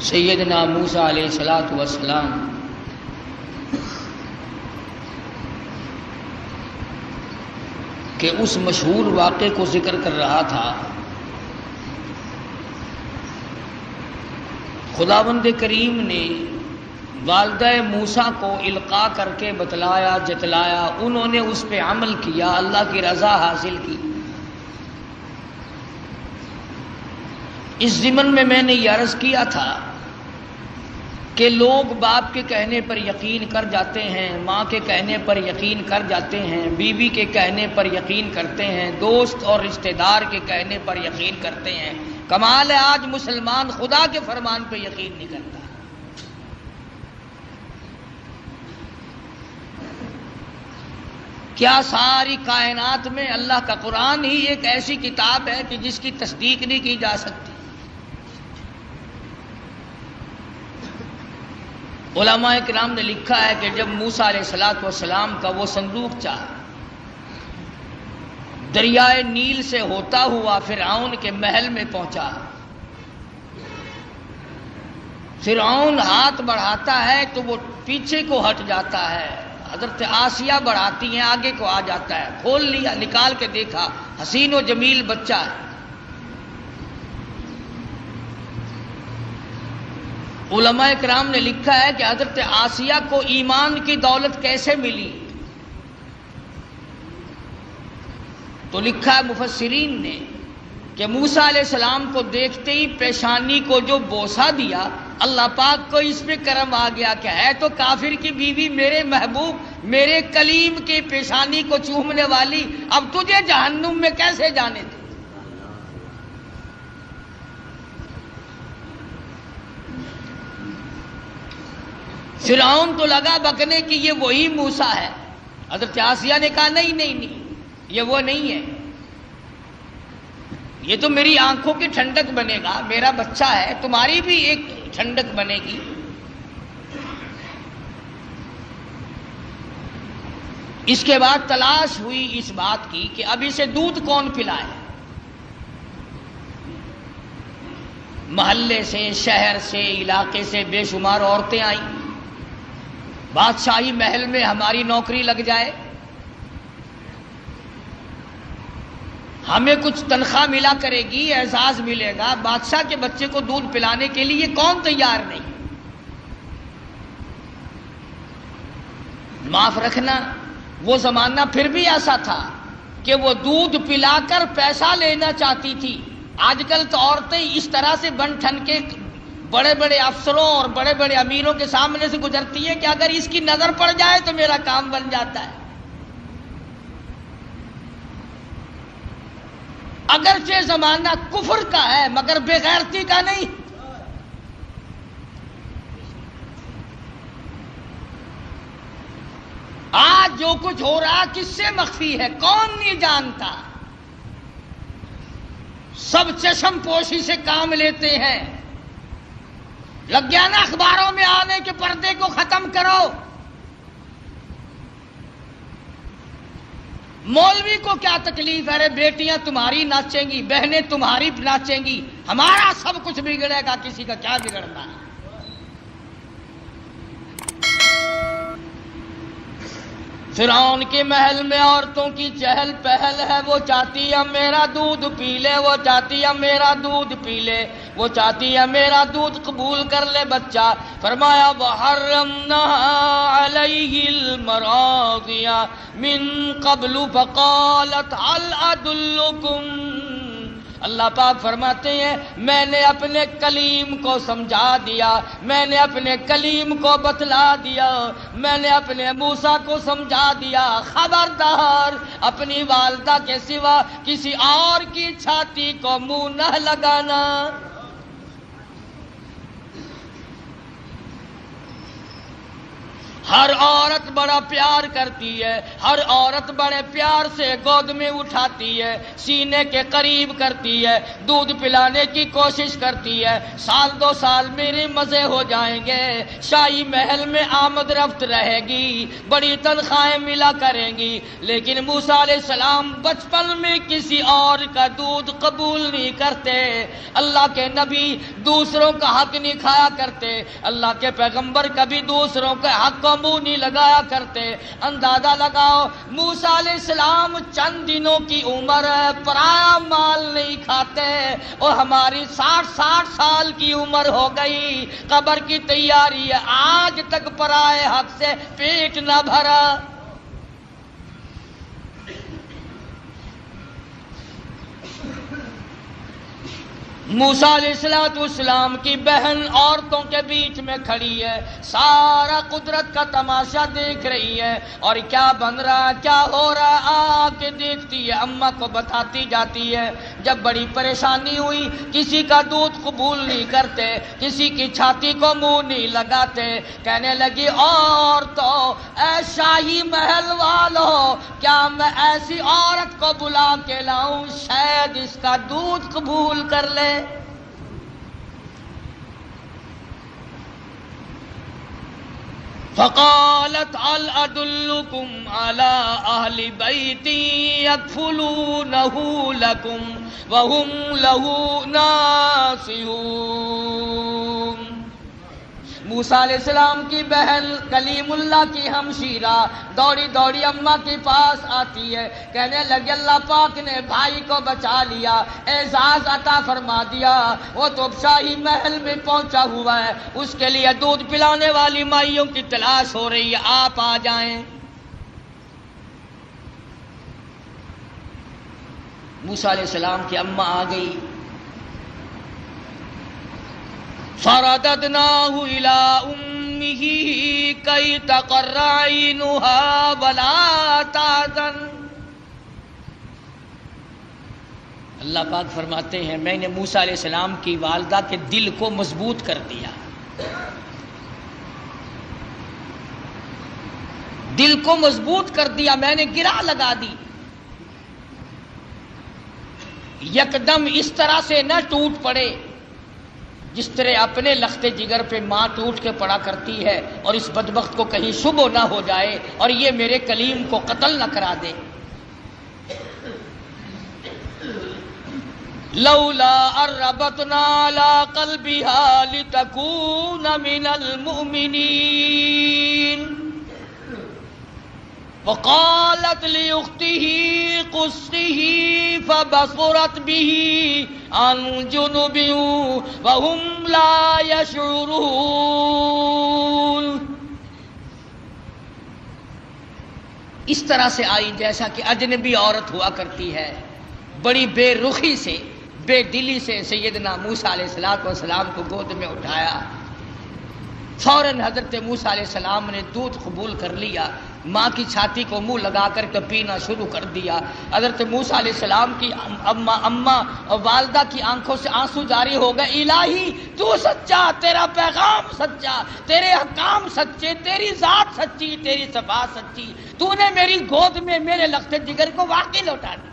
سیدنا موسیٰ علیہ السلام کہ اس مشہور واقعے کو ذکر کر رہا تھا۔ خداوند کریم نے والدہ موسیٰ کو القاء کر کے بتلایا، جتلایا، انہوں نے اس پہ عمل کیا، اللہ کی رضا حاصل کی۔ اس ضمن میں نے یہ عرض کیا تھا کہ لوگ باپ کے کہنے پر یقین کر جاتے ہیں، ماں کے کہنے پر یقین کر جاتے ہیں، بیوی کے کہنے پر یقین کرتے ہیں، دوست اور رشتہ دار کے کہنے پر یقین کرتے ہیں۔ کمال ہے آج مسلمان خدا کے فرمان پہ یقین نہیں کرتا۔ کیا ساری کائنات میں اللہ کا قرآن ہی ایک ایسی کتاب ہے کہ جس کی تصدیق نہیں کی جا سکتی؟ علماء کرام نے لکھا ہے کہ جب موسیٰ علیہ السلام کا وہ صندوق چاہا، دریائے نیل سے ہوتا ہوا فرعون کے محل میں پہنچا، فرعون ہاتھ بڑھاتا ہے تو وہ پیچھے کو ہٹ جاتا ہے، حضرت آسیہ بڑھاتی ہیں آگے کو آ جاتا ہے، کھول لیا، نکال کے دیکھا، حسین و جمیل بچہ ہے۔ علماء کرام نے لکھا ہے کہ حضرت آسیہ کو ایمان کی دولت کیسے ملی؟ تو لکھا ہے مفسرین نے کہ موسیٰ علیہ السلام کو دیکھتے ہی پیشانی کو جو بوسہ دیا، اللہ پاک کو اس پہ کرم آ گیا کہ ہے تو کافر کی بیوی میرے محبوب، میرے کلیم کی پیشانی کو چومنے والی، اب تجھے جہنم میں کیسے جانے دے۔ فرعون تو لگا بکنے کہ یہ وہی موسیٰ ہے۔ حضرت آسیہ نے کہا نہیں، یہ وہ نہیں ہے، یہ تو میری آنکھوں کی ٹھنڈک بنے گا، میرا بچہ ہے، تمہاری بھی ایک ٹھنڈک بنے گی۔ اس کے بعد تلاش ہوئی اس بات کی کہ اب اسے دودھ کون پلائے۔ محلے سے، شہر سے، علاقے سے بے شمار عورتیں آئیں، بادشاہی محل میں ہماری نوکری لگ جائے، ہمیں کچھ تنخواہ ملا کرے گی، اعزاز ملے گا، بادشاہ کے بچے کو دودھ پلانے کے لیے کون تیار نہیں؟ معاف رکھنا، وہ زمانہ پھر بھی ایسا تھا کہ وہ دودھ پلا کر پیسہ لینا چاہتی تھی۔ آج کل تو عورتیں اس طرح سے بن ٹھن کے بڑے بڑے افسروں اور بڑے بڑے امیروں کے سامنے سے گزرتی ہے کہ اگر اس کی نظر پڑ جائے تو میرا کام بن جاتا ہے۔ اگرچہ زمانہ کفر کا ہے مگر بے غیرتی کا نہیں۔ آج جو کچھ ہو رہا کس سے مخفی ہے، کون نہیں جانتا؟ سب چشم پوشی سے کام لیتے ہیں۔ لگ گیا نا اخباروں میں آنے کے پردے کو ختم کرو۔ مولوی کو کیا تکلیف ہے؟ بیٹیاں تمہاری ناچیں گی، بہنیں تمہاری ناچیں گی، ہمارا سب کچھ بگڑے گا، کسی کا کیا بگڑنا ہے؟ فرعون کے محل میں عورتوں کی چہل پہل ہے، وہ چاہتی ہے میرا دودھ پی لے، وہ چاہتی ہے میرا دودھ پی لے، وہ چاہتی ہے میرا دودھ قبول کر لے بچہ۔ فرمایا وَحَرَّمْنَا عَلَيْهِ الْمَرَاضِعَ مِن قَبْلُ فَقَالَتْ هَلْ أَدُلُّكُمْ، اللہ پاک فرماتے ہیں میں نے اپنے کلیم کو سمجھا دیا، میں نے اپنے کلیم کو بتلا دیا، میں نے اپنے موسیٰ کو سمجھا دیا، خبردار اپنی والدہ کے سوا کسی اور کی چھاتی کو منہ نہ لگانا۔ ہر عورت بڑا پیار کرتی ہے، ہر عورت بڑے پیار سے گود میں اٹھاتی ہے، سینے کے قریب کرتی ہے، دودھ پلانے کی کوشش کرتی ہے۔ سال 2 سال میرے مزے ہو جائیں گے، شاہی محل میں آمد رفت رہے گی، بڑی تنخواہیں ملا کریں گی، لیکن موسیٰ علیہ السلام بچپن میں کسی اور کا دودھ قبول نہیں کرتے۔ اللہ کے نبی دوسروں کا حق نہیں کھایا کرتے، اللہ کے پیغمبر کبھی دوسروں کے حق کو منہ نہیں لگایا کرتے۔ اندازہ لگاؤ موسیٰ علیہ السلام چند دنوں کی عمر ہے، پرایا مال نہیں کھاتے، اور ہماری 60 سال کی عمر ہو گئی، قبر کی تیاری ہے، آج تک پرائے حق سے پیٹ نہ بھرا۔ موسیٰ علیہ السلام کی بہن عورتوں کے بیچ میں کھڑی ہے، سارا قدرت کا تماشا دیکھ رہی ہے، اور کیا بن رہا ہے، کیا ہو رہا ہے، آ کے دیکھتی ہے، اماں کو بتاتی جاتی ہے۔ جب بڑی پریشانی ہوئی، کسی کا دودھ قبول نہیں کرتے، کسی کی چھاتی کو منہ نہیں لگاتے، کہنے لگی عورتوں، اے شاہی محل والوں، کیا میں ایسی عورت کو بلا کے لاؤں شاید اس کا دودھ قبول کر لے؟ فقالت هل أدلكم على أهل بيت يكفلونه لكم وهم له ناصحون۔ موسیٰ علیہ السلام کی بہن کلیم اللہ کی ہمشیرہ دوڑی دوڑی اماں کے پاس آتی ہے، کہنے لگے اللہ پاک نے بھائی کو بچا لیا، اعزاز عطا فرما دیا، وہ تو شاہی محل میں پہنچا ہوا ہے، اس کے لیے دودھ پلانے والی مائیوں کی تلاش ہو رہی ہے، آپ آ جائیں۔ موسیٰ علیہ السلام کی اماں آ گئی، فرددناه إلى أمه كي تقر عينها ولا تحزن۔ اللہ پاک فرماتے ہیں میں نے موسیٰ علیہ السلام کی والدہ کے دل کو مضبوط کر دیا، دل کو مضبوط کر دیا، میں نے گرہ لگا دی، یکدم اس طرح سے نہ ٹوٹ پڑے جس طرح اپنے لخت جگر پہ ماں ٹوٹ کے پڑا کرتی ہے، اور اس بدبخت کو کہیں شبہ نہ ہو جائے اور یہ میرے کلیم کو قتل نہ کرا دے۔ لولا اربتنا على قلبها لتكون من المؤمنين وقالت لأخته قصه فبصرت به عن جنب وهم لا يشعرون۔ اس طرح سے آئی جیسا کہ اجنبی عورت ہوا کرتی ہے، بڑی بے رخی سے، بے دلی سے سیدنا موسیٰ علیہ السلام کو گود میں اٹھایا۔ فوراً حضرت موسیٰ علیہ السلام نے دودھ قبول کر لیا، ماں کی چھاتی کو منہ لگا کر کے پینا شروع کر دیا۔ حضرت موسیٰ علیہ السلام کی اماں اور والدہ کی آنکھوں سے آنسو جاری ہو گئے، الہی تو سچا، تیرا پیغام سچا، تیرے احکام سچے، تیری ذات سچی، تیری صفات سچی، تو نے میری گود میں میرے لخت جگر کو واقعی لوٹا دیا۔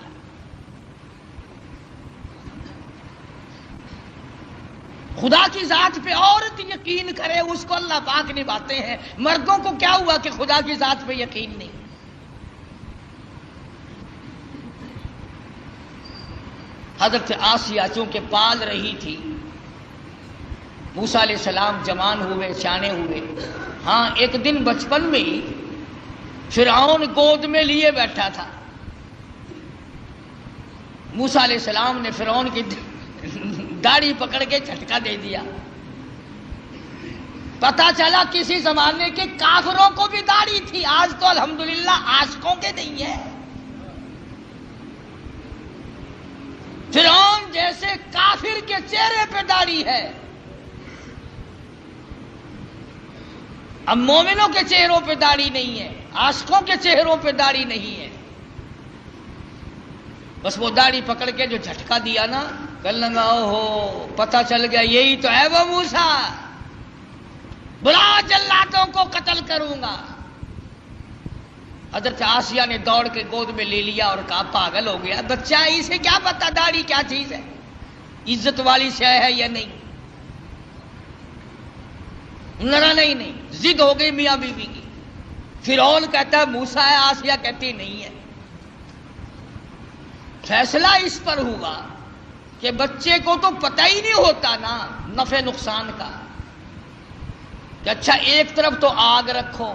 خدا کی ذات پہ عورت یقین کرے اس کو اللہ پاک نبھاتے ہیں، مردوں کو کیا ہوا کہ خدا کی ذات پہ یقین نہیں۔ حضرت آسیہ چونکہ پال رہی تھی، موسیٰ علیہ السلام جوان ہوئے، سیانے ہوئے، ہاں ایک دن بچپن میں ہی فرعون گود میں لیے بیٹھا تھا، موسیٰ علیہ السلام نے فرعون کی داڑھی پکڑ کے جھٹکا دے دیا، پتا چلا کسی زمانے کے کافروں کو بھی داڑھی تھی، آج تو الحمدللہ عاشقوں کے نہیں ہے۔ فرعون جیسے کافر کے چہرے پہ داڑھی ہے، اب مومنوں کے چہروں پہ داڑھی نہیں ہے، عاشقوں کے چہروں پہ داڑھی نہیں ہے۔ بس وہ داڑھی پکڑ کے جو جھٹکا دیا نا، کل لگا ہو پتہ چل گیا یہی تو ہے وہ موسیٰ۔ بلا جلاتوں کو قتل کروں گا۔ حضرت آسیہ نے دوڑ کے گود میں لے لیا اور کہا پاگل ہو گیا بچہ ہے، اسے کیا پتا داڑھی کیا چیز ہے، عزت والی شے ہے یا نہیں۔ لڑنا ہی نہیں، ضد ہو گئی میاں بیوی کی۔ فرعون کہتا ہے موسیٰ ہے، آسیہ کہتی نہیں ہے۔ فیصلہ اس پر ہوا کہ بچے کو تو پتہ ہی نہیں ہوتا نا نفع نقصان کا، کہ اچھا ایک طرف تو آگ رکھو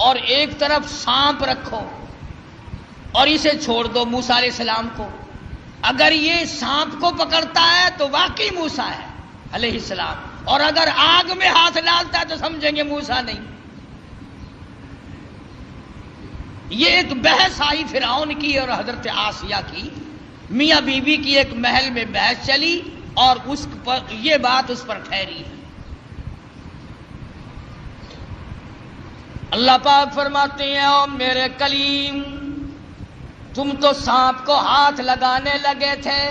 اور ایک طرف سانپ رکھو اور اسے چھوڑ دو موسیٰ علیہ السلام کو۔ اگر یہ سانپ کو پکڑتا ہے تو واقعی موسیٰ ہے علیہ السلام، اور اگر آگ میں ہاتھ ڈالتا ہے تو سمجھیں گے موسیٰ نہیں۔ یہ ایک بحث آئی فرعون کی اور حضرت آسیہ کی، میاں بیوی کی ایک محل میں بحث چلی اور اس پر یہ بات اس پر ٹھہری۔ اللہ پاک فرماتے ہیں او میرے کلیم، تم تو سانپ کو ہاتھ لگانے لگے تھے،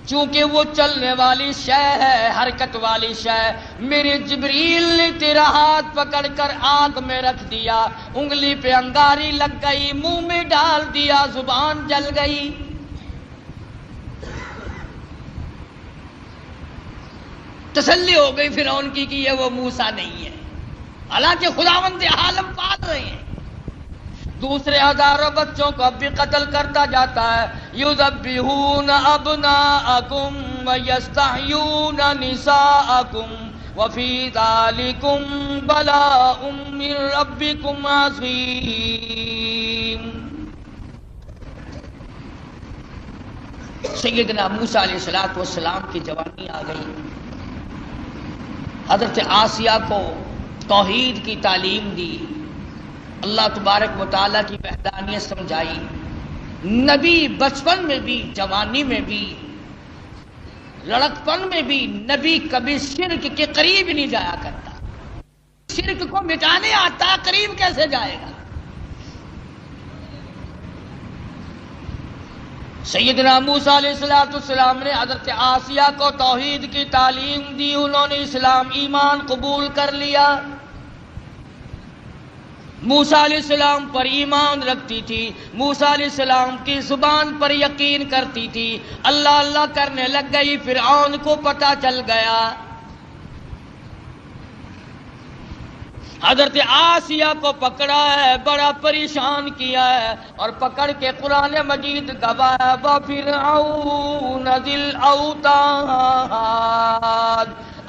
چونکہ وہ چلنے والی شے ہے، حرکت والی شے، میرے جبریل نے تیرا ہاتھ پکڑ کر آنکھ میں رکھ دیا، انگلی پہ انگاری لگ گئی، منہ میں ڈال دیا، زبان جل گئی۔ تسلی ہو گئی فرعون کی کہ یہ وہ موسیٰ نہیں ہے، حالانکہ خداوند عالم پال رہے ہیں۔ دوسرے ہزاروں بچوں کو اب بھی قتل کرتا جاتا ہے۔ یذبحون ابناءکم ویستحیون نساءکم وفی ذالکم بلاء من ربکم عظیم۔ سیدنا موسیٰ علیہ السلام کی جوانی آ گئی۔ حضرت آسیہ کو توحید کی تعلیم دی، اللہ تبارک و تعالیٰ کی وحدانیت سمجھائی۔ نبی بچپن میں بھی، جوانی میں بھی، لڑکپن میں بھی نبی کبھی شرک کے قریب نہیں جایا کرتا۔ شرک کو مٹانے آتا، قریب کیسے جائے گا؟ سیدنا موسیٰ علیہ السلام نے حضرت آسیہ کو توحید کی تعلیم دی، انہوں نے اسلام ایمان قبول کر لیا۔ موسیٰ علیہ السلام پر ایمان رکھتی تھی، موسیٰ علیہ السلام کی زبان پر یقین کرتی تھی، اللہ اللہ کرنے لگ گئی۔ فرعون کو پتہ چل گیا، حضرت آسیہ کو پکڑا ہے، بڑا پریشان کیا ہے، اور پکڑ کے قرآن مجید گواہ وَفِرْعَوْنَ ذِي الْأَوْتَادِ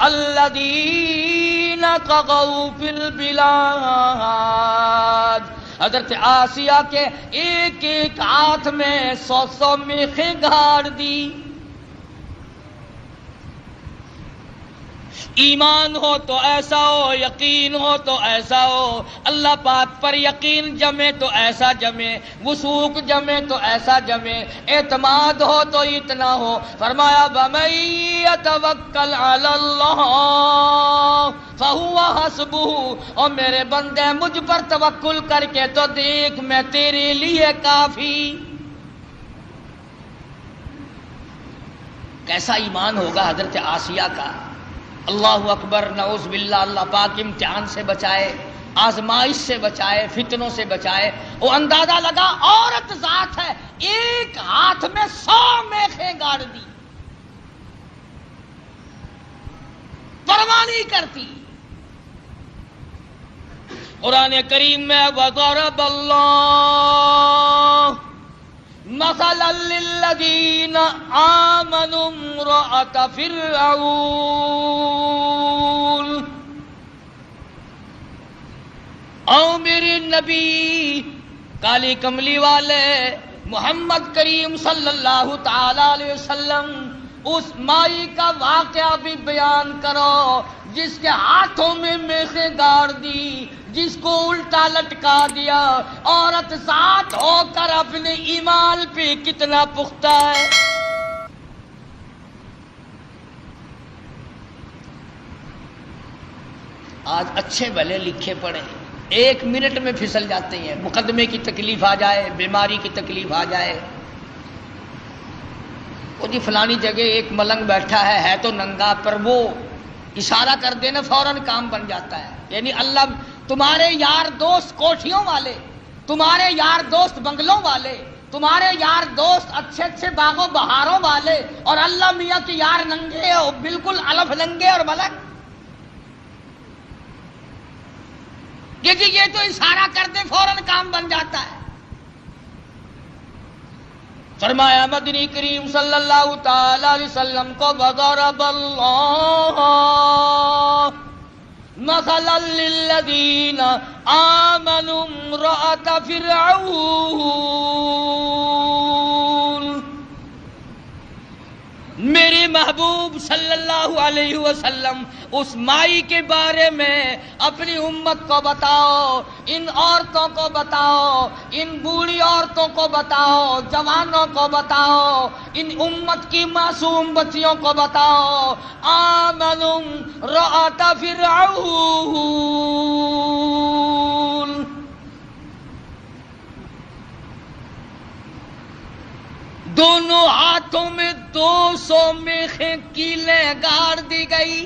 الَّذِينَ طَغَوْا فِي الْبِلَادِ۔ حضرت آسیہ کے ایک ایک ہاتھ میں 100 میخیں گاڑ دی۔ ایمان ہو تو ایسا ہو، یقین ہو تو ایسا ہو، اللہ پاک پر یقین جمے تو ایسا جمے، وثوق جمے تو ایسا جمے، اعتماد ہو تو اتنا ہو۔ فرمایا وَمَن يَتَوَکَّلْ عَلَى اللَّهِ فَهُوَ حَسْبُهُ، اور میرے بندے مجھ پر توکل کر کے تو دیکھ میں تیرے لیے کافی۔ کیسا ایمان ہوگا حضرت آسیہ کا! اللہ اکبر، نعوذ باللہ، اللہ پاک امتحان سے بچائے، آزمائش سے بچائے، فتنوں سے بچائے۔ وہ اندازہ لگا عورت ذات ہے، ایک ہاتھ میں 100 میخیں گاڑ دی، پرواہ نہیں کرتی۔ قرآن کریم میں وَضَرَبَ اللَّهُ مَثَلًا لِلَّذِينَ آمَنُوا امْرَأَتَ فِرْعَوْنَ، او میرے نبی کالی کملی والے محمد کریم صلی اللہ تعالی علیہ وسلم اس مائی کا واقعہ بھی بیان کرو جس کے ہاتھوں میں میخیں گاڑ دی، جس کو الٹا لٹکا دیا۔ عورت ذات ہو کر اپنے ایمان پہ کتنا پختہ ہے۔ آج اچھے بھلے لکھے پڑھے 1 منٹ میں پھسل جاتے ہیں، مقدمے کی تکلیف آ جائے، بیماری کی تکلیف آ جائے، وہ جی فلانی جگہ ایک ملنگ بیٹھا ہے تو ننگا، پر وہ اشارہ کر دینا فوراً کام بن جاتا ہے. یعنی اللہ تمہارے یار دوست کوٹھیوں والے، تمہارے یار دوست بنگلوں والے، تمہارے یار دوست اچھے اچھے باغوں بہاروں والے، اور اللہ میاں کے یار ننگے اور بالکل الف ننگے اور ملک. یہ تو اشارہ کر دے فوراً کام بن جاتا ہے. فرمایا مدنی کریم صلی اللہ تعالی علیہ وسلم کو وضرب اللہ مثلا للذین آمنوا امرأۃ فرعون. میرے محبوب صلی اللہ علیہ وسلم اس مائی کے بارے میں اپنی امت کو بتاؤ، ان عورتوں کو بتاؤ، ان بوڑھی عورتوں کو بتاؤ، جوانوں کو بتاؤ، ان امت کی معصوم بچیوں کو بتاؤ. آمنوا امرأۃ فرعون. دونوں ہاتھوں میں 200 میخیں کیلیں گاڑ دی گئی،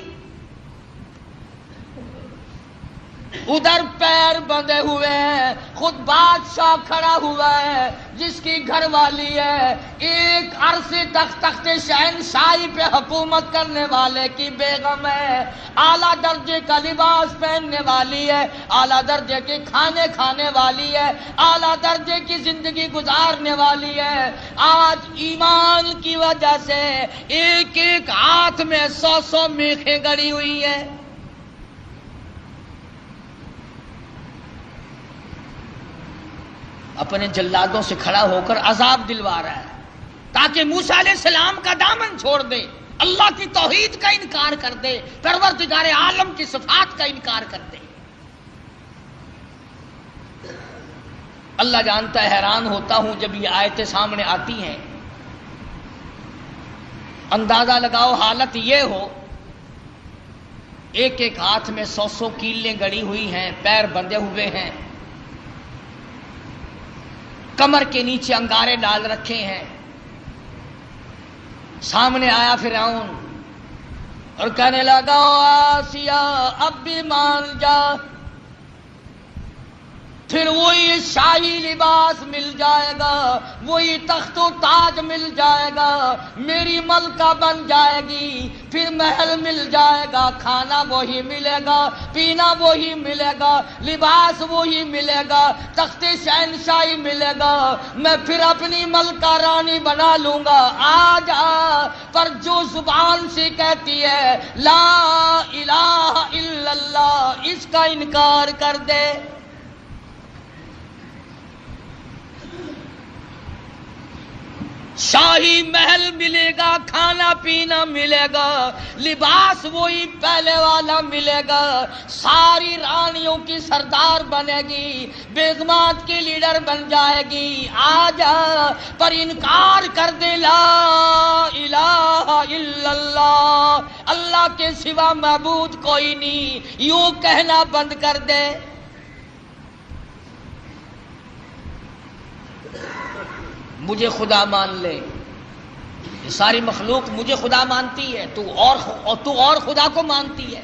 ادھر پیر بندھے ہوئے ہیں، خود بادشاہ کھڑا ہوا ہے جس کی گھر والی ہے ایک عرصے تک تخت شہنشاہی پہ حکومت کرنے والے کی بیگم ہے، اعلیٰ درجے کا لباس پہننے والی ہے، اعلیٰ درجے کے کھانے کھانے والی ہے، اعلیٰ درجے کی زندگی گزارنے والی ہے. آج ایمان کی وجہ سے ایک ایک ہاتھ میں 100 میخیں گڑی ہوئی ہے. اپنے جلادوں سے کھڑا ہو کر عذاب دلوا رہا ہے تاکہ موسیٰ علیہ السلام کا دامن چھوڑ دے، اللہ کی توحید کا انکار کر دے، پروردگار عالم کی صفات کا انکار کر دے. اللہ جانتا ہے حیران ہوتا ہوں جب یہ آیتیں سامنے آتی ہیں. اندازہ لگاؤ حالت یہ ہو ایک ایک ہاتھ میں 100 کیلیں گڑی ہوئی ہیں، پیر بندھے ہوئے ہیں، کمر کے نیچے انگارے ڈال رکھے ہیں. سامنے آیا فرعون اور کہنے لگا آسیہ اب بھی مان جا، پھر وہی شاہی لباس مل جائے گا، وہی تخت و تاج مل جائے گا، میری ملکہ بن جائے گی، پھر محل مل جائے گا، کھانا وہی ملے گا، پینا وہی ملے گا، لباس وہی ملے گا، تخت شہنشاہی ملے گا، میں پھر اپنی ملکہ رانی بنا لوں گا. آ جا، پر جو زبان سے کہتی ہے لا الہ الا اللہ اس کا انکار کر دے. شاہی محل ملے گا، کھانا پینا ملے گا، لباس وہی پہلے والا ملے گا، ساری رانیوں کی سردار بنے گی، بیگمات کی لیڈر بن جائے گی. آ جا، پر انکار کر دے لا الہ الا اللہ، اللہ کے سوا معبود کوئی نہیں، یوں کہنا بند کر دے. مجھے خدا مان لے، یہ ساری مخلوق مجھے خدا مانتی ہے، تو اور خدا کو مانتی ہے.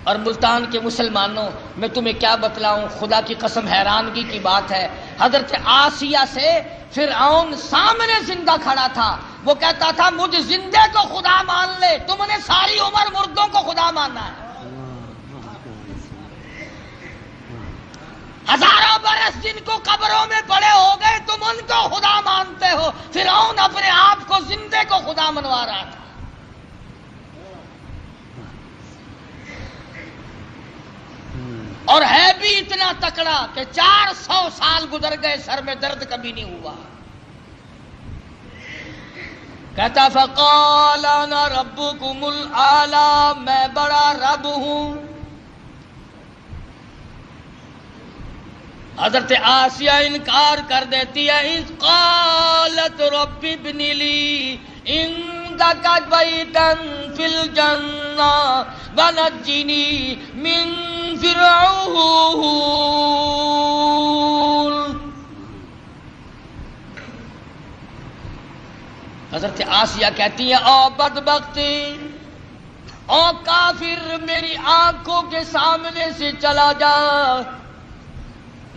اور ملتان کے مسلمانوں میں تمہیں کیا بتلاؤں، خدا کی قسم حیرانگی کی بات ہے. حضرت آسیہ سے فرعون سامنے زندہ کھڑا تھا، وہ کہتا تھا مجھ زندے کو خدا مان لے، تم نے ساری عمر مردوں کو خدا مانا ہے. ہزاروں برس جن کو قبروں میں پڑے ہو گئے تم ان کو خدا مانتے ہو. فرعون اپنے آپ کو زندے کو خدا منوا رہا تھا. اور ہے بھی اتنا تکڑا کہ 400 سال گزر گئے سر میں درد کبھی نہیں ہوا. کہتا فقال انا ربکم الاعلی، میں بڑا رب ہوں. حضرت آسیہ انکار کر دیتی ہے. اذ قالت رب ابن لی عندک بیتا فی الجنہ ونجنی من فرعون. حضرت آسیہ کہتی ہیں او بدبختی، او کافر، میری آنکھوں کے سامنے سے چلا جا،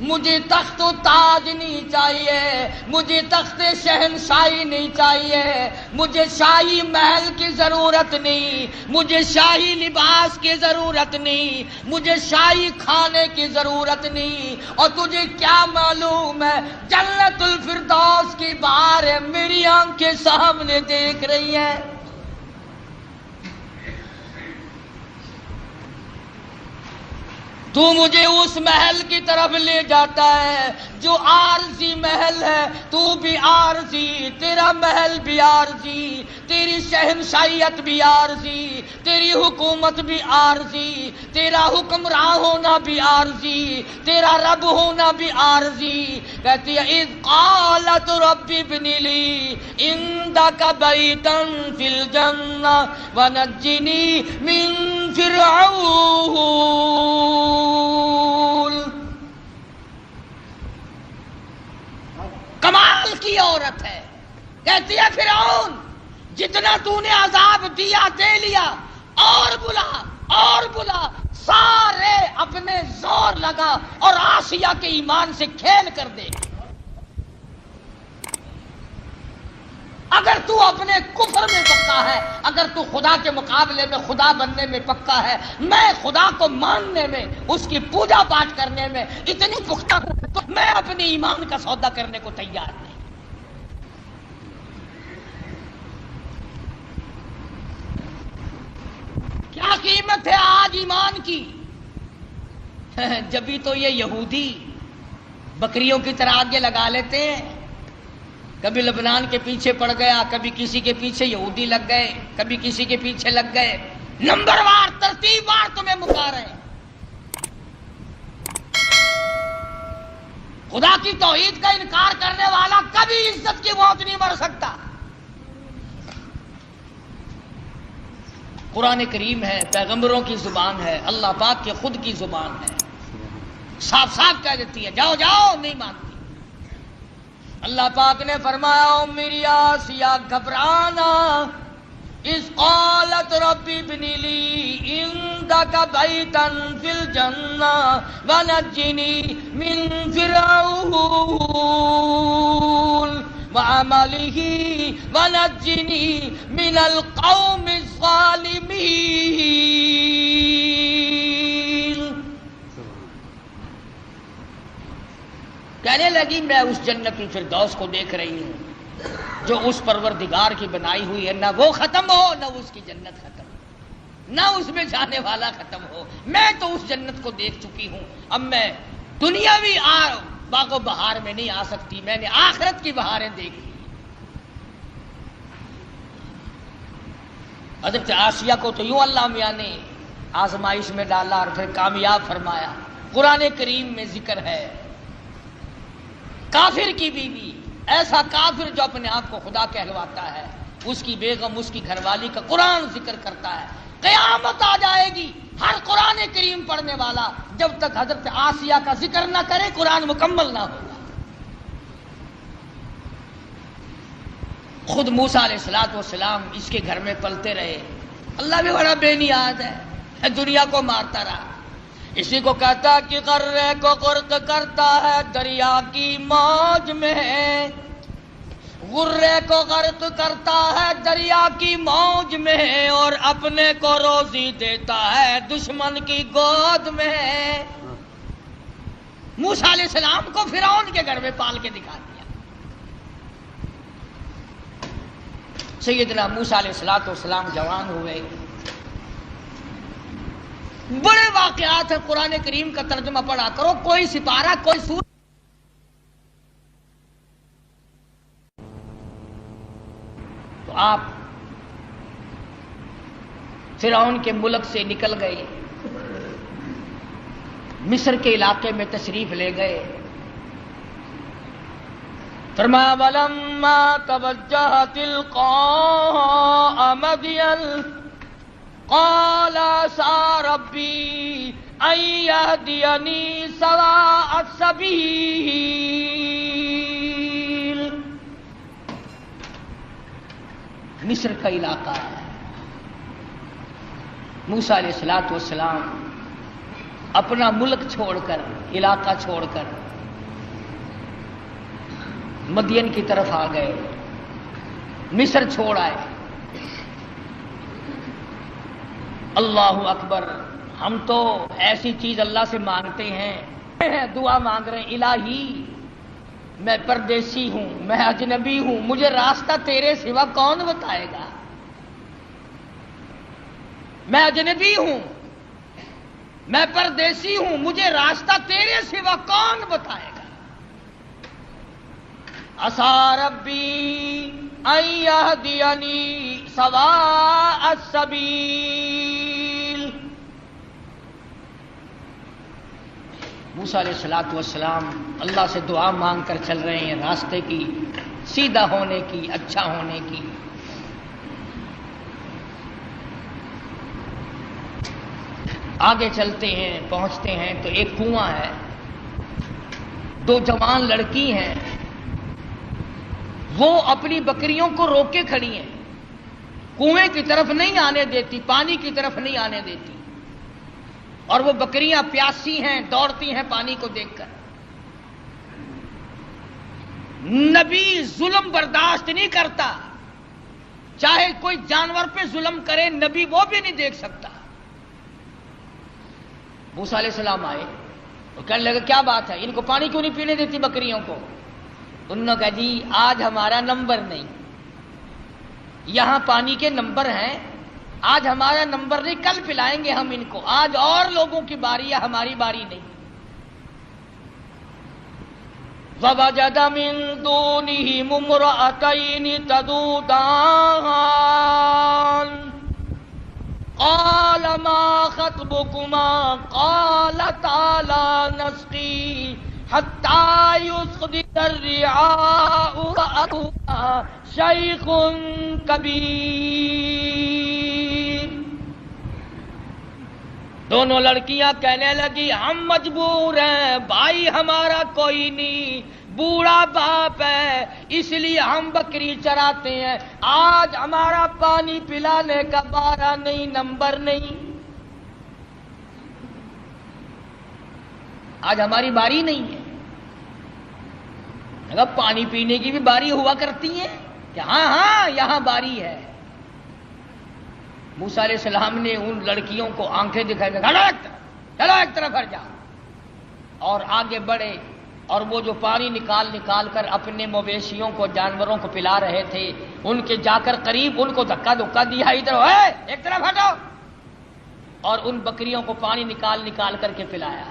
مجھے تخت و تاج نہیں چاہیے، مجھے تخت شہنشاہی نہیں چاہیے، مجھے شاہی محل کی ضرورت نہیں، مجھے شاہی لباس کی ضرورت نہیں، مجھے شاہی کھانے کی ضرورت نہیں، اور تجھے کیا معلوم ہے جنت الفردوس کی بہاریں میری آنکھیں سامنے دیکھ رہی ہیں۔ تو مجھے اس محل کی طرف لے جاتا ہے جو عارضی محل ہے، تو بھی عارضی، تیرا محل بھی عارضی، تیری شہنشاہیت بھی عارضی، تیری حکومت بھی عارضی، تیرا حکمراں ہونا بھی عارضی، تیرا رب ہونا بھی عارضی۔ کہتی ہے اذ قالت رب ابن لی عندک بیتا فی الجنہ ونجنی من فرعون۔ کمال کی عورت ہے، کہتی ہے فرعون جتنا تو نے عذاب دیا دے لیا، اور بلا اور بلا، سارے اپنے زور لگا اور آسیہ کے ایمان سے کھیل کر دے۔ اگر تو اپنے کفر میں پکا ہے، اگر تو خدا کے مقابلے میں خدا بننے میں پکا ہے، میں خدا کو ماننے میں، اس کی پوجا پاٹ کرنے میں اتنی پختہ ہوں تو میں اپنے ایمان کا سودا کرنے کو تیار نہیں۔ کیا قیمت ہے آج ایمان کی؟ جبھی تو یہ یہودی بکریوں کی طرح آگے لگا لیتے ہیں، کبھی لبنان کے پیچھے پڑ گیا، کبھی کسی کے پیچھے یہودی لگ گئے، کبھی کسی کے پیچھے لگ گئے، نمبر وار ترتیب وار تمہیں مکا رہے ہیں۔ خدا کی توحید کا انکار کرنے والا کبھی عزت کی موت نہیں مر سکتا۔ قرآن کریم ہے، پیغمبروں کی زبان ہے، اللہ پاک کی خود کی زبان ہے، صاف صاف کہہ دیتی ہے جاؤ جاؤ، نہیں مانتی۔ اللہ پاک نے فرمایا او میری آسیہ گھبرانا، اذ قالت رب ابن لی عندک بیتا فی الجنہ ونجنی من فرعون وعملہ ونجنی من القوم الظالمین۔ کہنے لگی میں اس جنت الفردوس کو دیکھ رہی ہوں جو اس پروردگار کی بنائی ہوئی ہے، نہ وہ ختم ہو نہ اس کی جنت ختم ہو، نہ اس میں جانے والا ختم ہو۔ میں تو اس جنت کو دیکھ چکی ہوں، اب میں دنیاوی باغ و بہار میں نہیں آ سکتی، میں نے آخرت کی بہاریں دیکھی۔ حضرت آسیہ کو تو یوں اللہ میاں نے آزمائش میں ڈالا اور پھر کامیاب فرمایا۔ قرآن کریم میں ذکر ہے کافر کی بیوی، ایسا کافر جو اپنے آپ کو خدا کہلواتا ہے، اس کی بیگم، اس کی گھر والی کا قرآن ذکر کرتا ہے۔ قیامت آ جائے گی، ہر قرآن کریم پڑھنے والا جب تک حضرت آسیہ کا ذکر نہ کرے قرآن مکمل نہ ہوگا۔ خود موسیٰ علیہ السلام اس کے گھر میں پلتے رہے، اللہ بھی بڑا بے نیاز ہے، دنیا کو مارتا رہا۔ اسی کو کہتا کہ غرے کو غرق کرتا ہے دریا کی موج میں، غرے کو غرق کرتا ہے دریا کی موج میں، اور اپنے کو روزی دیتا ہے دشمن کی گود میں۔ موسیٰ علیہ السلام کو فرعون کے گھر میں پال کے دکھا دیا۔ سیدنا موسیٰ علیہ السلام جوان ہوئے، بڑے واقعات ہیں، قرآن کریم کا ترجمہ پڑھا کرو، کوئی سپارہ کوئی سورہ تو آپ فرعون کے ملک سے نکل گئے، مصر کے علاقے میں تشریف لے گئے۔ فرمایا وَلَمَّا تَوَجَّهَ تِلْقَاءَ مَدْيَنَ قال عسى ربي أن يهديني سواء السبيل۔ مصر کا علاقہ ہے۔ موسیٰ علیہ الصلوۃ والسلام اپنا ملک چھوڑ کر، علاقہ چھوڑ کر مدین کی طرف آ گئے، مصر چھوڑ آئے۔ اللہ اکبر، ہم تو ایسی چیز اللہ سے مانگتے ہیں، دعا مانگ رہے ہیں، الہی میں پردیسی ہوں، میں اجنبی ہوں، مجھے راستہ تیرے سوا کون بتائے گا؟ میں اجنبی ہوں، میں پردیسی ہوں، مجھے راستہ تیرے سوا کون بتائے گا؟ عسیٰ ربی ان یہدینی سواء السبیل۔ موسیٰ علیہ الصلوۃ والسلام اللہ سے دعا مانگ کر چل رہے ہیں، راستے کی سیدھا ہونے کی، اچھا ہونے کی۔ آگے چلتے ہیں، پہنچتے ہیں تو ایک کنواں ہے، دو جوان لڑکی ہیں، وہ اپنی بکریوں کو روک کے کھڑی ہیں، کنویں کی طرف نہیں آنے دیتی، پانی کی طرف نہیں آنے دیتی، اور وہ بکریاں پیاسی ہیں، دوڑتی ہیں پانی کو دیکھ کر۔ نبی ظلم برداشت نہیں کرتا، چاہے کوئی جانور پہ ظلم کرے، نبی وہ بھی نہیں دیکھ سکتا۔ موسیٰ علیہ السلام آئے اور کہنے لگے کیا بات ہے، ان کو پانی کیوں نہیں پینے دیتی بکریوں کو؟ انہوں نے کہا جی آج ہمارا نمبر نہیں، یہاں پانی کے نمبر ہیں، آج ہمارا نمبر نہیں، کل پلائیں گے ہم ان کو، آج اور لوگوں کی باری ہے، ہماری باری نہیں۔ وَوَجَدَ مِن دُونِهِمُ امْرَأَتَيْنِ تَذُودَانِ قَالَ مَا خَطْبُكُمَا قَالَتَا لَا نَسْقِي حَتَّى يُصْدِرَ الرِّعَاءُ وَأَبُونَا شَيْخٌ كَبِيرٌ۔ دونوں لڑکیاں کہنے لگی ہم مجبور ہیں، بھائی ہمارا کوئی نہیں، بوڑھا باپ ہے، اس لیے ہم بکری چراتے ہیں، آج ہمارا پانی پلانے کا بارہ نہیں، نمبر نہیں، آج ہماری باری نہیں ہے۔ اگر پانی پینے کی بھی باری ہوا کرتی ہے کہ ہاں ہاں یہاں باری ہے۔ موسیٰ علیہ السلام نے ان لڑکیوں کو آنکھیں دکھائی، چلو ایک طرف ہٹ جاؤ، اور آگے بڑھے، اور وہ جو پانی نکال کر اپنے مویشیوں کو، جانوروں کو پلا رہے تھے، ان کے جا کر قریب ان کو دھکا دیا، ادھر ایک طرف ہٹو، اور ان بکریوں کو پانی نکال کر کے پلایا۔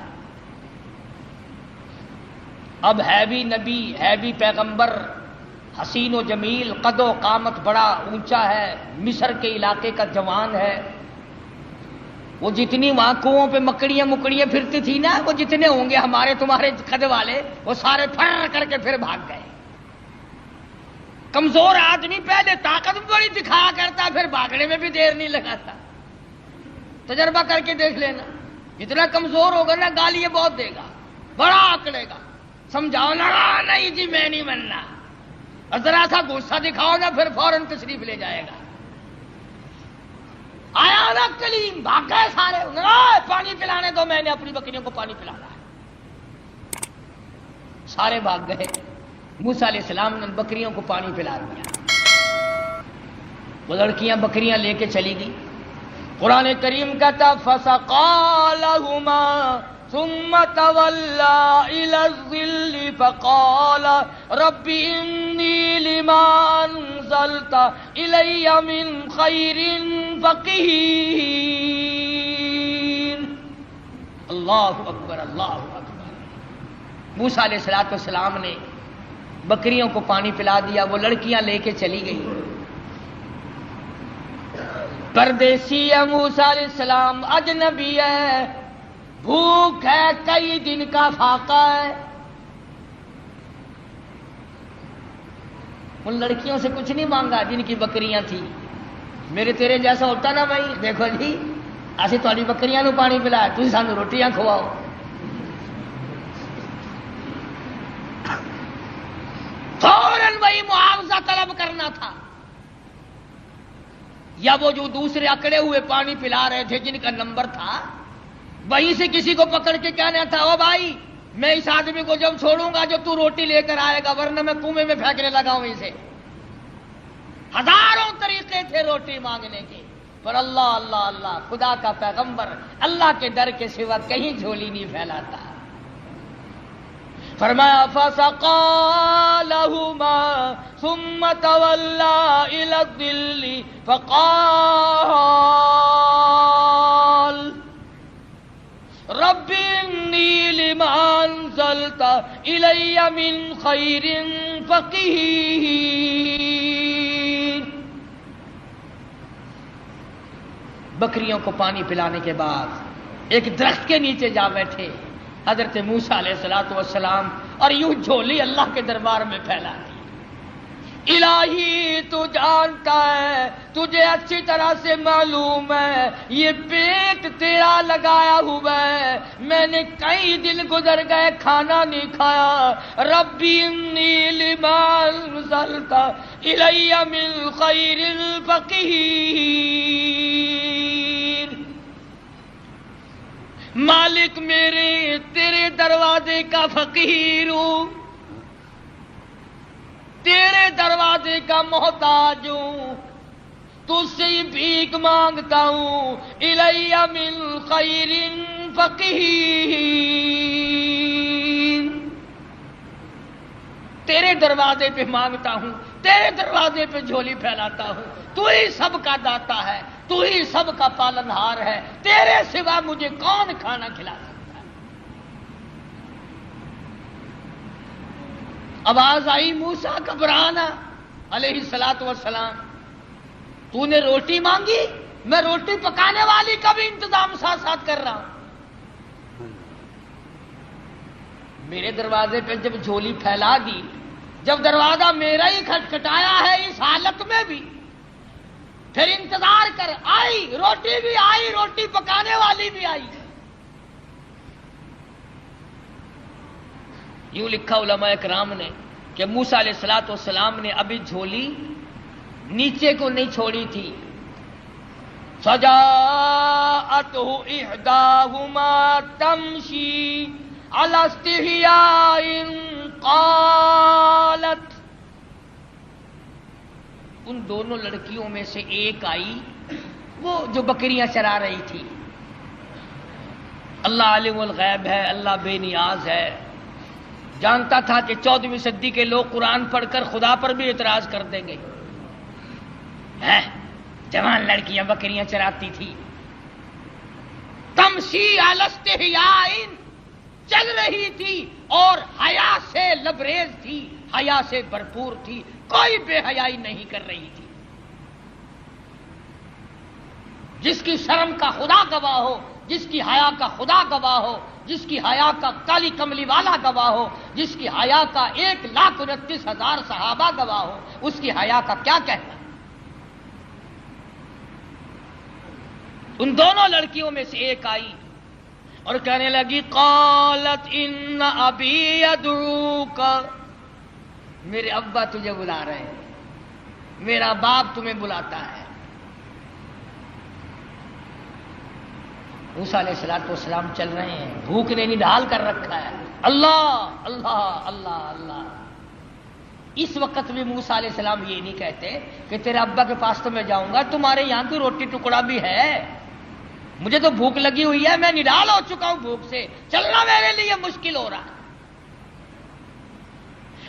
اب ہے بھی نبی، ہے بھی پیغمبر، حسین و جمیل، قد و قامت بڑا اونچا ہے، مصر کے علاقے کا جوان ہے، وہ جتنی وہاں کنووں پہ مکڑیاں پھرتی تھی نا، وہ جتنے ہوں گے ہمارے تمہارے قد والے، وہ سارے پھر کر کے پھر بھاگ گئے۔ کمزور آدمی پہلے طاقت بڑی دکھایا کرتا، پھر بھاگنے میں بھی دیر نہیں لگاتا۔ تجربہ کر کے دیکھ لینا، جتنا کمزور ہوگا نا گالیاں بہت دے گا، بڑا آکڑے گا، سمجھاؤ نا نہیں جی میں نہیں مننا، اور ذرا سا غصہ دکھاؤ نا پھر فوراً تشریف لے جائے گا۔ آیا نا کلیم، بھاگ گئے سارے، پانی پلانے دو، میں نے اپنی بکریوں کو پانی پلانا ہے، سارے بھاگ گئے۔ موسیٰ علیہ السلام نے بکریوں کو پانی پلا دیا، وہ لڑکیاں بکریاں لے کے چلی گئی۔ قرآن کریم کہتا فَسَقَىٰ لَهُمَا ثُمَّ تَوَلَّىٰ إِلَى الظِّلِّ فَقَالَ رَبِّ إِنِّي لِمَا أَنزَلْتَ إِلَيَّ مِنْ خَيْرٍ فَقِيرٌ۔ اللہ اکبر، اللہ اکبر۔ موسیٰ علیہ السلام نے بکریوں کو پانی پلا دیا، وہ لڑکیاں لے کے چلی گئی۔ پردیسی ہے موسیٰ علیہ السلام، اجنبی ہے، بھوک ہے، کئی دن کا فاقہ ہے۔ ان لڑکیوں سے کچھ نہیں مانگا جن کی بکریاں تھیں، میرے تیرے جیسا ہوتا نا بھائی، دیکھو جی اسی تھوڑی بکریاں نو پانی پلایا، تسی سانو روٹیاں کھواؤ۔ فوراً وہی معاوضہ طلب کرنا تھا۔ یا وہ جو دوسرے اکڑے ہوئے پانی پلا رہے تھے جن کا نمبر تھا، وہیں سے کسی کو پکڑ کے کہنا تھا او بھائی میں اس آدمی کو جب چھوڑوں گا جو تو روٹی لے کر آئے گا، ورنہ میں کنویں میں پھینکنے لگا ہوں اسے۔ ہزاروں طریقے تھے روٹی مانگنے کے، پر اللہ اللہ اللہ، خدا کا پیغمبر اللہ کے در کے سوا کہیں جھولی نہیں پھیلاتا۔ فرمایا فَسَقَىٰ لَهُمَا ثُمَّ تَوَلَّىٰ إِلَى الظِّلِّ فَقَالَ رَبِّ إِنِّي لِمَا أَنزَلْتَ إِلَيَّ مِنْ خَيْرٍ فَقِيرٌ۔ بکریوں کو پانی پلانے کے بعد ایک درخت کے نیچے جا بیٹھے حضرت موسیٰ علیہ السلام اور یوں جھولی اللہ کے دربار میں پھیلا دی۔ الہی تو جانتا ہے، تجھے اچھی طرح سے معلوم ہے یہ پیٹ تیرا لگایا ہوا ہے، میں نے کئی دن گزر گئے کھانا نہیں کھایا۔ ربی انی لما انزلت الی من خیر فقیر۔ مالک میرے تیرے دروازے کا فقیر ہوں، تیرے دروازے کا محتاج ہوں، تجھ سے بھیک مانگتا ہوں۔ الی من خیر فقیر، تیرے دروازے پہ مانگتا ہوں، تیرے دروازے پہ جھولی پھیلاتا ہوں۔ تو ہی سب کا داتا ہے، تو ہی سب کا پالنہار ہے، تیرے سوا مجھے کون کھانا کھلا سکتا ہے؟ آواز آئی موسیٰ گھبرانا علیہ السلام، تو نے روٹی مانگی، میں روٹی پکانے والی کا بھی انتظام ساتھ ساتھ کر رہا ہوں۔ میرے دروازے پہ جب جھولی پھیلا دی، جب دروازہ میرا ہی کھٹکھٹایا ہے اس حالت میں بھی، پھر انتظار کر، آئی روٹی بھی آئی، روٹی پکانے والی بھی آئی۔ یوں لکھا علماء اکرام نے کہ موسیٰ علیہ السلام نے ابھی جھولی نیچے کو نہیں چھوڑی تھی۔ فَجَاءَتْهُ إِحْدَاهُمَا تَمْشِي عَلَى اسْتِحْيَاءٍ قَالَتْ، ان دونوں لڑکیوں میں سے ایک آئی، وہ جو بکریاں چرا رہی تھی۔ اللہ عالم الغیب ہے، اللہ بے نیاز ہے، جانتا تھا کہ 14ویں صدی کے لوگ قرآن پڑھ کر خدا پر بھی اعتراض کر دیں گے۔ جوان لڑکیاں بکریاں چراتی تھی۔ تمشی علی استحیاء، چل رہی تھی اور حیا سے لبریز تھی، حیا سے بھرپور تھی، کوئی بے حیائی نہیں کر رہی تھی۔ جس کی شرم کا خدا گواہ ہو، جس کی حیا کا خدا گواہ ہو، جس کی حیا کا کالی کملی والا گواہ ہو، جس کی حیا کا 1,29,000 صحابہ گواہ ہو، اس کی حیا کا کیا کہنا؟ ان دونوں لڑکیوں میں سے ایک آئی اور کہنے لگی قالت ان ابی یدعوک، میرے ابا تجھے بلا رہے ہیں، میرا باپ تمہیں بلاتا ہے۔ موسیٰ علیہ السلام چل رہے ہیں، بھوک نے نڈال کر رکھا ہے، اللہ اللہ اللہ اللہ۔ اس وقت بھی موسیٰ علیہ السلام یہ نہیں کہتے کہ تیرے ابا کے پاس تو میں جاؤں گا، تمہارے یہاں کی روٹی ٹکڑا بھی ہے، مجھے تو بھوک لگی ہوئی ہے، میں نڈال ہو چکا ہوں بھوک سے، چلنا میرے لیے مشکل ہو رہا ہے۔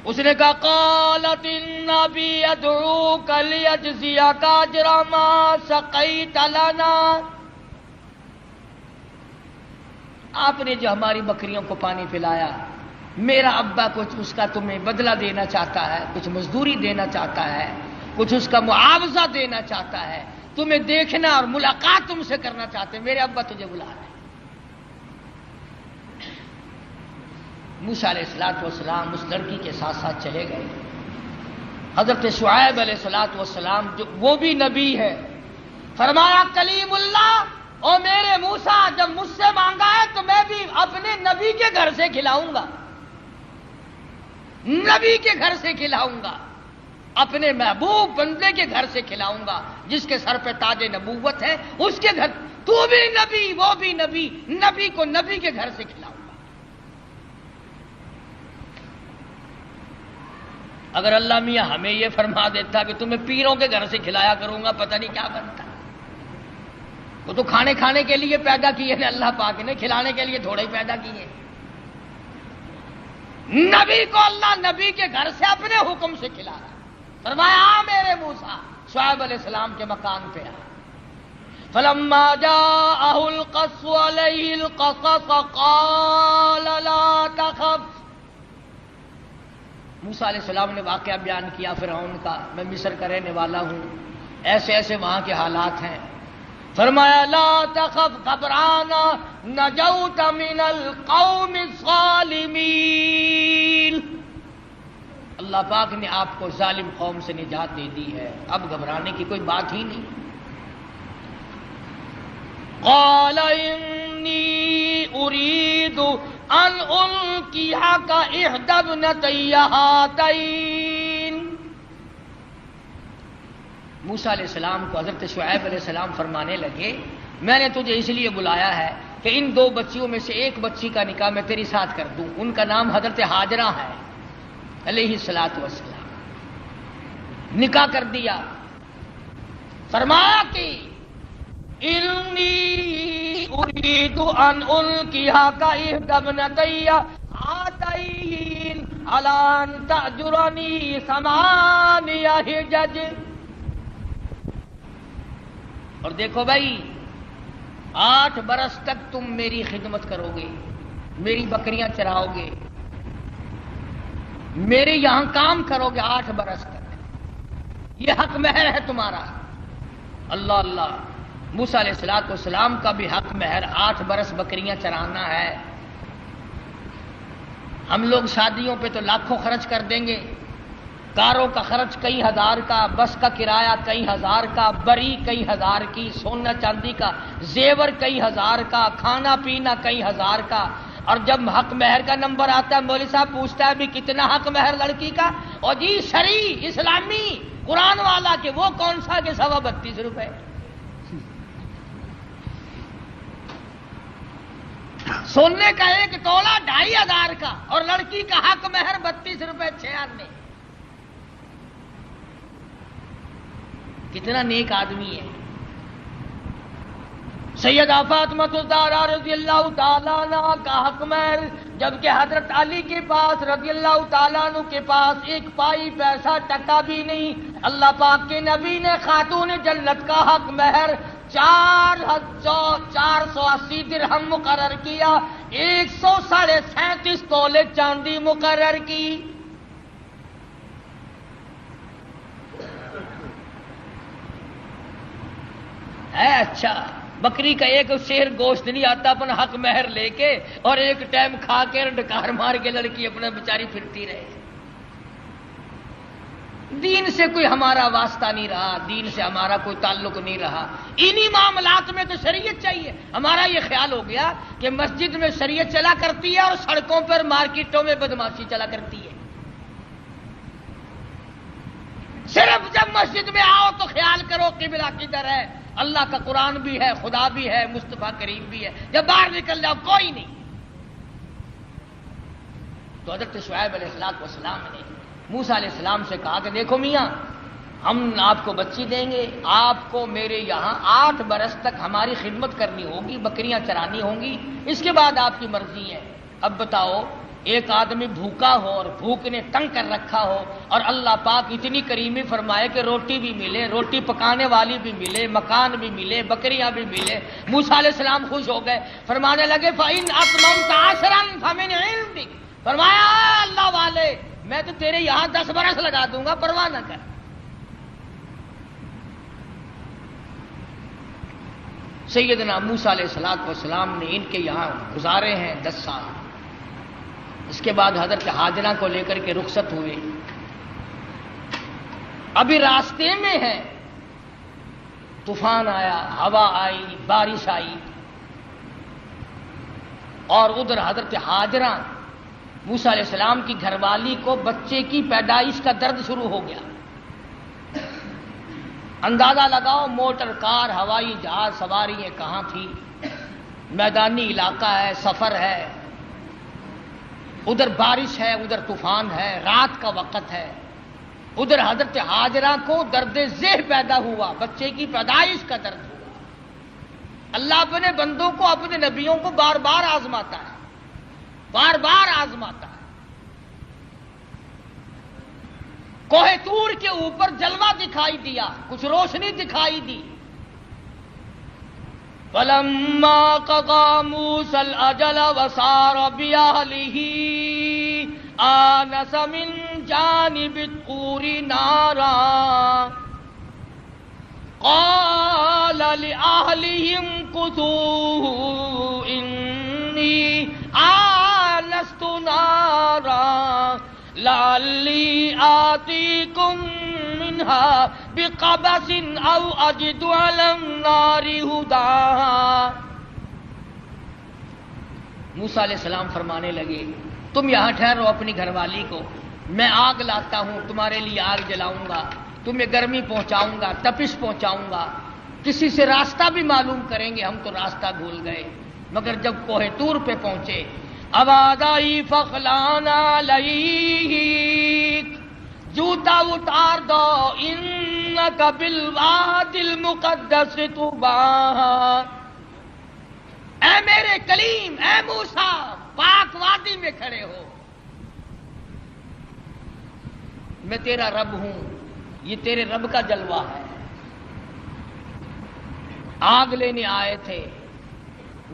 اس نے کہا قالت ان ابی یدعوک لیجزیک اجر ما سقیت لنا، آپ نے جو ہماری بکریوں کو پانی پلایا، میرا ابا کچھ اس کا تمہیں بدلہ دینا چاہتا ہے، کچھ مزدوری دینا چاہتا ہے، کچھ اس کا معاوضہ دینا چاہتا ہے، تمہیں دیکھنا اور ملاقات تم سے کرنا چاہتے ہیں، میرے ابا تجھے بلا رہے ہیں۔ موسیٰ علیہ السلام اس لڑکی کے ساتھ ساتھ چلے گئے۔ حضرت شعیب علیہ السلام جو وہ بھی نبی ہے، فرمایا کلیم اللہ، او میرے موسیٰ جب مجھ سے مانگا ہے تو میں بھی اپنے نبی کے گھر سے کھلاؤں گا، نبی کے گھر سے کھلاؤں گا، اپنے محبوب بندے کے گھر سے کھلاؤں گا، جس کے سر پہ تاج نبوت ہے، اس کے گھر تو بھی نبی وہ بھی نبی، نبی کو نبی کے گھر سے کھلاؤں گا۔ اگر اللہ میاں ہمیں یہ فرما دیتا کہ تمہیں پیروں کے گھر سے کھلایا کروں گا، پتہ نہیں کیا بنتا۔ وہ تو کھانے کے لیے پیدا کیے ہیں اللہ پاک نے، کھلانے کے لیے تھوڑے ہی پیدا کیے۔ نبی کو اللہ نبی کے گھر سے اپنے حکم سے کھلا رہا، فرمایا آ میرے موسیٰ، شعیب علیہ السلام کے مکان پہ آ۔ فلما جاءه القص عليه القصص قال لا تخف۔ موسیٰ علیہ السلام نے واقعہ بیان کیا فرعون کا، میں مصر کا رہنے والا ہوں، ایسے ایسے وہاں کے حالات ہیں۔ فرمایا لا تخف، گھبرانا، نجوت من القوم الظالمین، اللہ پاک نے آپ کو ظالم قوم سے نجات دے دی ہے، اب گھبرانے کی کوئی بات ہی نہیں۔ قال انی اريد ان القيك احدى ابنتي هاتين۔ موسیٰ علیہ السلام کو حضرت شعیب علیہ السلام فرمانے لگے میں نے تجھے اس لیے بلایا ہے کہ ان دو بچیوں میں سے ایک بچی کا نکاح میں تیری ساتھ کر دوں۔ ان کا نام حضرت ہاجرہ ہے علیہ الصلوۃ والسلام۔ نکاح کر دیا، فرمایا کہ انی اريد ان القيك احدى ابنتي هاتين على ان تأجرني 8 حجج۔ اور دیکھو بھائی 8 برس تک تم میری خدمت کرو گے، میری بکریاں چراؤ گے، میرے یہاں کام کرو گے 8 برس تک، یہ حق مہر ہے تمہارا۔ اللہ اللہ، موسیٰ علیہ السلام کا بھی حق مہر 8 برس بکریاں چرانا ہے۔ ہم لوگ شادیوں پہ تو لاکھوں خرچ کر دیں گے، کاروں کا خرچ کئی ہزار کا، بس کا کرایہ کئی ہزار کا، بری کئی ہزار کی، سونا چاندی کا زیور کئی ہزار کا، کھانا پینا کئی ہزار کا، اور جب حق مہر کا نمبر آتا ہے مولوی صاحب پوچھتا ہے بھی کتنا حق مہر لڑکی کا، اور جی شرعی اسلامی قرآن والا کہ وہ کون سا کہ 32.5 روپے۔ سونے کا 1 تولہ 2,500 کا، اور لڑکی کا حق مہر 32 روپے 6 آنے۔ کتنا نیک آدمی ہے۔ سیدہ فاطمہ الزہرا رضی اللہ تعالیٰ عنہ کا حق مہر، جبکہ حضرت علی کے پاس رضی اللہ تعالیٰ عنہ کے پاس 1 پائی پیسہ ٹکا بھی نہیں، اللہ پاک کے نبی نے خاتون جنت کا حق مہر 480 درہم مقرر کیا، 137.5 تولے چاندی مقرر کی۔ ہے اچھا، بکری کا 1 شیر گوشت نہیں آتا اپنا حق مہر لے کے، اور 1 ٹائم کھا کے ڈکار مار کے لڑکی اپنا بیچاری پھرتی رہے۔ دین سے کوئی ہمارا واسطہ نہیں رہا، دین سے ہمارا کوئی تعلق نہیں رہا، انہی معاملات میں تو شریعت چاہیے۔ ہمارا یہ خیال ہو گیا کہ مسجد میں شریعت چلا کرتی ہے اور سڑکوں پر مارکیٹوں میں بدماشی چلا کرتی ہے۔ صرف جب مسجد میں آؤ تو خیال کرو قبلہ کدھر ہے، اللہ کا قرآن بھی ہے، خدا بھی ہے، مصطفیٰ کریم بھی ہے، جب باہر نکل جاؤ کوئی نہیں۔ تو حضرت شعیب علیہ السلام نے موسیٰ علیہ السلام سے کہا کہ دیکھو میاں، ہم آپ کو بچی دیں گے، آپ کو میرے یہاں 8 برس تک ہماری خدمت کرنی ہوگی، بکریاں چرانی ہوں گی، اس کے بعد آپ کی مرضی ہے۔ اب بتاؤ، ایک آدمی بھوکا ہو اور بھوک نے تنگ کر رکھا ہو، اور اللہ پاک اتنی کریمی فرمائے کہ روٹی بھی ملے، روٹی پکانے والی بھی ملے، مکان بھی ملے، بکریاں بھی ملے۔ موسیٰ علیہ السلام خوش ہو گئے، فرمانے لگے فَإِنْ أَتْمَمْتَ عَشْرًا فَمِنْ عِنْدِكَ، فرمایا اللہ والے میں تو تیرے یہاں 10 برس لگا دوں گا، پرواہ نہ کر۔ سیدنا موسیٰ علیہ السلام نے ان کے یہاں گزارے ہیں 10 سال۔ اس کے بعد حضرت ہاجرہ کو لے کر کے رخصت ہوئے، ابھی راستے میں ہے، طوفان آیا، ہوا آئی، بارش آئی، اور ادھر حضرت ہاجرہ موسیٰ علیہ السلام کی گھر والی کو بچے کی پیدائش کا درد شروع ہو گیا۔ اندازہ لگاؤ موٹر کار ہوائی جہاز سواریاں کہاں تھی، میدانی علاقہ ہے، سفر ہے، ادھر بارش ہے، ادھر طوفان ہے، رات کا وقت ہے، ادھر حضرت ہاجرہ کو درد ذہ پیدا ہوا، بچے کی پیدائش کا درد ہوا۔ اللہ اپنے بندوں کو، اپنے نبیوں کو بار بار آزماتا ہے، بار بار آزماتا ہے۔ کوہ طور کے اوپر جلوہ دکھائی دیا، کچھ روشنی دکھائی دی۔ فَلَمَّا قَضَىٰ مُوسَى الْأَجَلَ وَسَارَ بِأَهْلِهِ آنَسَ مِن جَانِبِ الطُّورِ نَارًا قَالَ لِأَهْلِهِ امْكُثُوا إِنِّي آنَسْتُ نَارًا لَعَلِّي آتِيكُم مِّنْهَا بِقَبَسٍ أَوْ أَجِدُ عَلَى النَّارِ هُدًى۔ موسیٰ علیہ السلام فرمانے لگے تم یہاں ٹھہرو اپنی گھر والی کو، میں آگ لاتا ہوں، تمہارے لیے آگ جلاؤں گا، تمہیں گرمی پہنچاؤں گا، تپش پہنچاؤں گا، کسی سے راستہ بھی معلوم کریں گے، ہم تو راستہ بھول گئے۔ مگر جب کوہ طور پہ پہنچے آواز آئی فخلانا علیک، جوتا اتار دو، انک بالوادی المقدس طویٰ، اے میرے کلیم، اے موسیٰ، پاک وادی میں کھڑے ہو، میں تیرا رب ہوں، یہ تیرے رب کا جلوہ ہے۔ آگ لینے آئے تھے،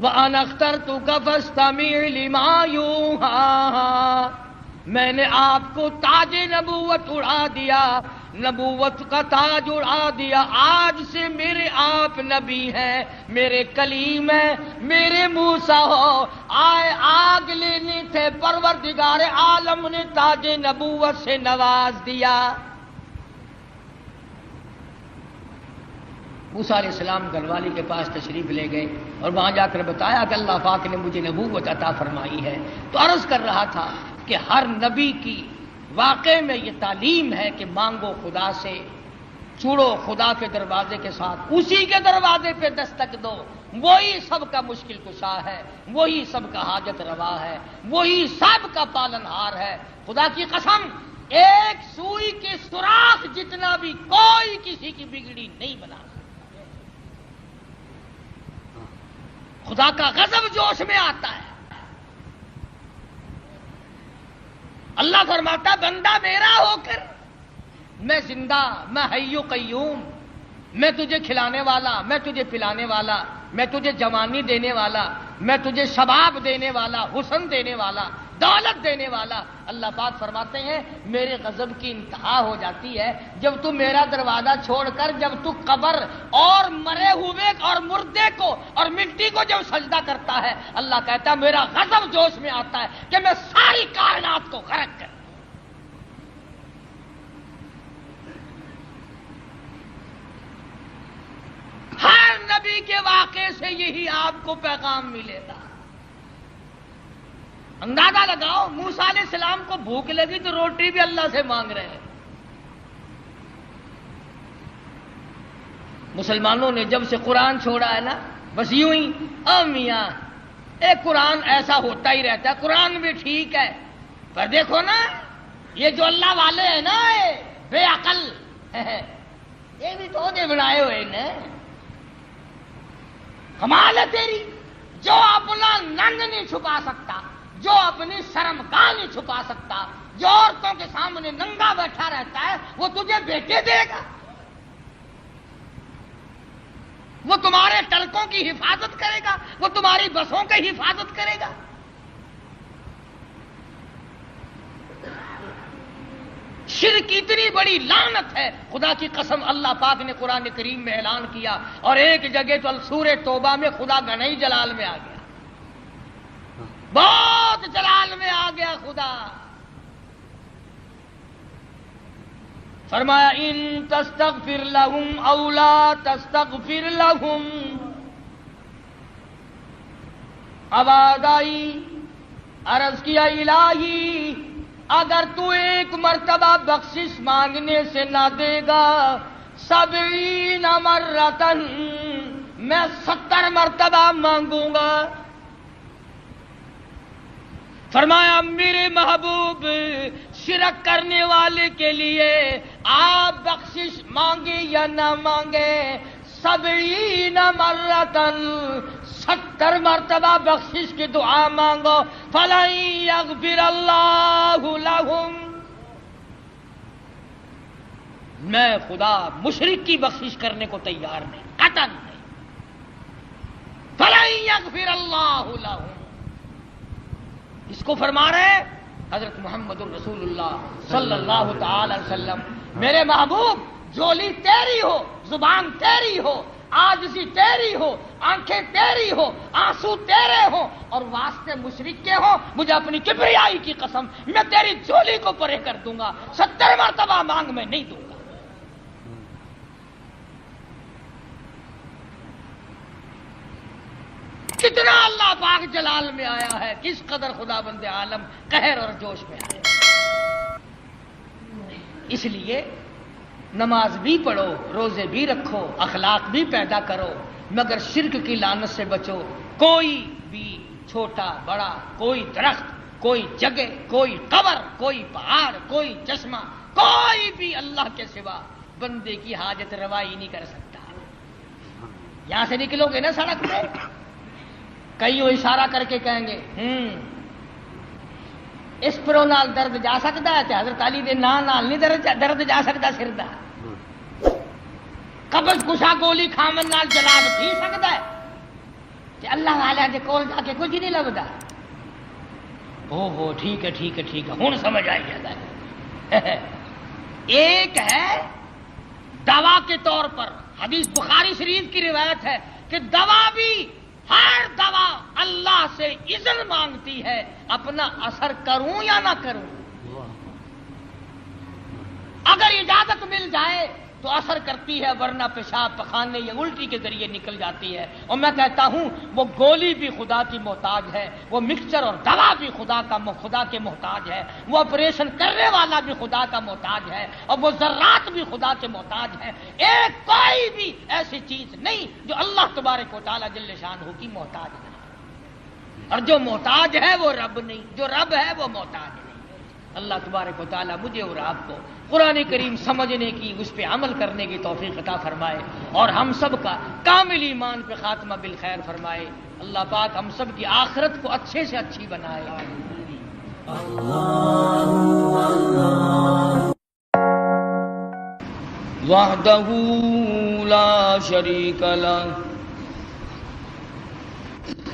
وَأَنَا اخْتَرْتُكَ فَاسْتَمِعْ لِمَا يُوحَىٰ، میں نے آپ کو تاج نبوت اڑا دیا، نبوت کا تاج اڑا دیا، آج سے میرے آپ نبی ہیں، میرے کلیم ہیں، میرے موسیٰ ہو۔ آئے آگ لینے تھے، پروردگار عالم نے تاج نبوت سے نواز دیا۔ موسیٰ علیہ السلام گھر والی کے پاس تشریف لے گئے اور وہاں جا کر بتایا کہ اللہ پاک نے مجھے نبوت عطا فرمائی ہے۔ تو عرض کر رہا تھا کہ ہر نبی کی واقع میں یہ تعلیم ہے کہ مانگو خدا سے، چوڑو خدا کے دروازے کے ساتھ، اسی کے دروازے پہ دستک دو، وہی سب کا مشکل کشا ہے، وہی سب کا حاجت روا ہے، وہی سب کا پالنہار ہے۔ خدا کی قسم، ایک سوئی کے سوراخ جتنا بھی کوئی کسی کی بگڑی نہیں بنا سکتا۔ خدا کا غضب جوش میں آتا ہے۔ اللہ فرماتا بندہ میرا ہو کر، میں زندہ، میں حی و قیوم، میں تجھے کھلانے والا، میں تجھے پلانے والا، میں تجھے جوانی دینے والا، میں تجھے شباب دینے والا، حسن دینے والا، دولت دینے والا۔ اللہ پاک فرماتے ہیں میرے غضب کی انتہا ہو جاتی ہے جب تو میرا دروازہ چھوڑ کر، جب تو قبر اور مرے ہوئے اور مردے کو اور مٹی کو جب سجدہ کرتا ہے، اللہ کہتا ہے میرا غضب جوش میں آتا ہے کہ میں ساری کائنات کو غرق کر۔ ہر نبی کے واقعے سے یہی آپ کو پیغام ملے گا۔ اندازہ لگاؤ، موسیٰ علیہ السلام کو بھوک لگی تو روٹی بھی اللہ سے مانگ رہے ہیں۔ مسلمانوں نے جب سے قرآن چھوڑا ہے نا، بس یوں ہی میاں ایک قرآن ایسا ہوتا ہی رہتا ہے، قرآن بھی ٹھیک ہے، پر دیکھو نا یہ جو اللہ والے ہیں نا، بے عقل یہ بھی تو دے بنائے ہوئے نا۔ کمال ہے تیری، جو اپنا ننگ نہیں چھپا سکتا، جو اپنی شرمگاہ نہیں چھپا سکتا، جو عورتوں کے سامنے ننگا بیٹھا رہتا ہے، وہ تجھے بیٹے دے گا، وہ تمہارے ٹرکوں کی حفاظت کرے گا، وہ تمہاری بسوں کی حفاظت کرے گا۔ شرک اتنی بڑی لعنت ہے، خدا کی قسم اللہ پاک نے قرآن کریم میں اعلان کیا، اور ایک جگہ تو سورہ توبہ میں خدا گنائی جلال میں آ گیا، بہت جلال میں آ گیا خدا۔ فرمایا ان تستغفر لهم او لا تستغفر لهم، آواز آئی، عرض کیا الہی اگر تو ایک مرتبہ بخشش مانگنے سے نہ دے گا 70 مرتن، میں 70 مرتبہ مانگوں گا۔ فرمایا میرے محبوب شرک کرنے والے کے لیے آپ بخشش مانگے یا نہ مانگے، 70 مرتن 70 مرتبہ بخشش کی دعا مانگو، فَلَن يَغْفِرَ اللَّهُ لَهُمْ، میں خدا مشرک کی بخشش کرنے کو تیار نہیں، قطعاً نہیں۔ فَلَن يَغْفِرَ اللَّهُ لَهُمْ، اس کو فرما رہے حضرت محمد الرسول اللہ صلی اللہ تعالی علیہ وسلم، میرے محبوب جولی تیری ہو، زبان تیری ہو، عاجزی تیری ہو، آنکھیں تیری ہو، آنسو تیرے ہو، اور واسطے مشرک کے ہو، مجھے اپنی کبریائی کی قسم میں تیری جولی کو پرے کر دوں گا، 70 مرتبہ مانگ میں نہیں دوں گا۔ کتنا اللہ پاک جلال میں آیا ہے، کس قدر خدا بند عالم قہر اور جوش میں آیا۔ اس لیے نماز بھی پڑھو، روزے بھی رکھو، اخلاق بھی پیدا کرو، مگر شرک کی لعنت سے بچو۔ کوئی بھی چھوٹا بڑا، کوئی درخت، کوئی جگہ، کوئی قبر، کوئی پہاڑ، کوئی چشمہ، کوئی بھی اللہ کے سوا بندے کی حاجت روائی نہیں کر سکتا۔ یہاں سے نکلو گے نا سڑک پہ، کئی وہ اشارہ کر کے کہیں گے اس پرو نال درد جا سکتا ہے، حضرت علی دے نال نہیں درد جا سکتا سر دا، قبض کشا گولی کھامن نال جلاب تھی سکتا ہے، اللہ والے دے کول جا کے کچھ نہیں لبدا۔ او ٹھیک ہے ٹھیک ہے ٹھیک ہے، ہن سمجھ آئی ہے۔ ایک ہے دوا کے طور پر، حدیث بخاری شریف کی روایت ہے کہ دوا بھی، ہر دوا اللہ سے اذن مانگتی ہے اپنا اثر کروں یا نہ کروں۔ اگر اجازت مل جائے تو اثر کرتی ہے، ورنہ پیشاب پخانے یا الٹی کے ذریعے نکل جاتی ہے۔ اور میں کہتا ہوں وہ گولی بھی خدا کی محتاج ہے، وہ مکسچر اور دوا بھی خدا کے محتاج ہے، وہ آپریشن کرنے والا بھی خدا کا محتاج ہے، اور وہ ذرات بھی خدا کے محتاج ہیں۔ ایک کوئی بھی ایسی چیز نہیں جو اللہ تبارک و تعالیٰ جل شانہ کی محتاج نہیں، اور جو محتاج ہے وہ رب نہیں، جو رب ہے وہ محتاج نہیں۔ اللہ تبارک و تعالیٰ مجھے اور آپ کو قرآن کریم سمجھنے کی، اس پہ عمل کرنے کی توفیق عطا فرمائے، اور ہم سب کا کامل ایمان پہ خاتمہ بالخیر فرمائے۔ اللہ پاک ہم سب کی آخرت کو اچھے سے اچھی بنائے۔ وحدہ لا شریک لہ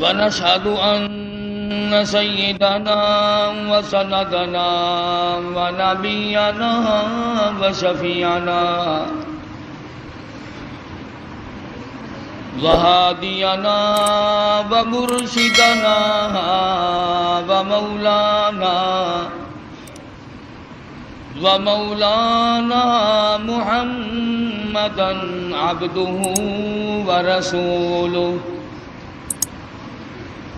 ونشهد أن سيدنا وسندنا ونبينا وشفيعنا وهادينا ومرشدنا ومولانا محمدا عبده ورسوله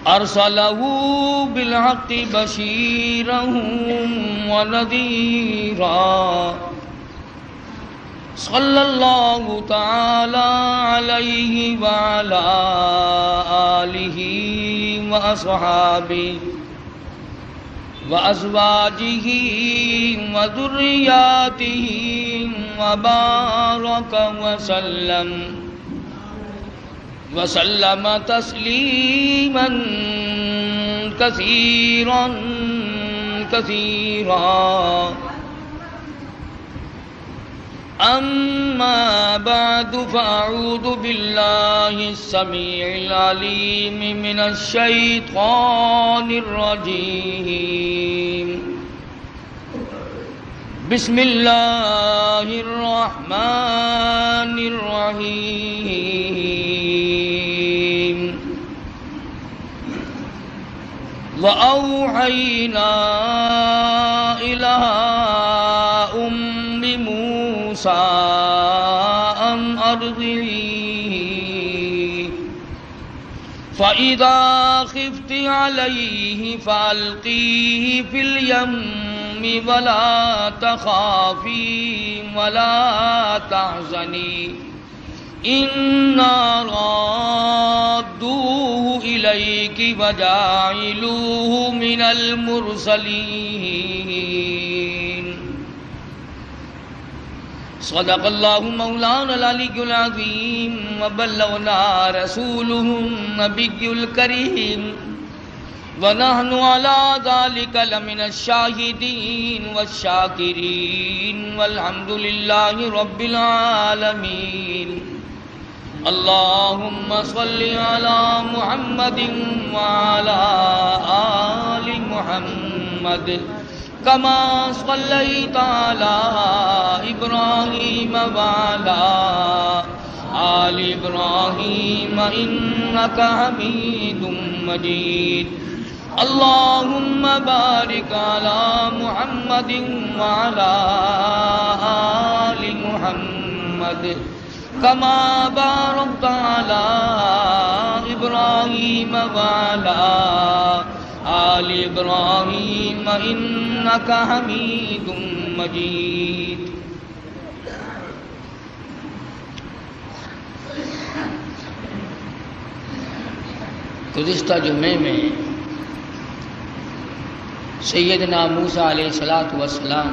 أرسله بالحق بشيرا ونذيرا صلى الله تعالى عليه وعلى آله وأصحابه وأزواجه وذرياته وبارك وسلم تسليما كثيرا كثيرا. أما بعد فأعوذ بالله السميع العليم من الشيطان الرجيم. بسم الله الرحمن الرحيم. وأوحينا إلى أم موسى أن أرضعيه فإذا خفت عليه فألقيه في اليم ولا تخافي ولا تحزني إنا رادوه إليك وجاعلوه من المرسلين صدق الله مولانا العلي العظيم وبلغنا رسوله النبي الكريم ونحن على ذلك لمن الشاهدين والشاكرين والحمد لله رب العالمين اللهم صل على محمد وعلى آل محمد كما صليت على إبراهيم وعلى آل إبراهيم إنك حميد مجيد اللهم بارك على محمد وعلى آل محمد كما باركت على إبراهيم وعلى آل إبراهيم إنك حميد مجيد گزشتہ جمعے میں سیدنا موسیٰ علیہ السلام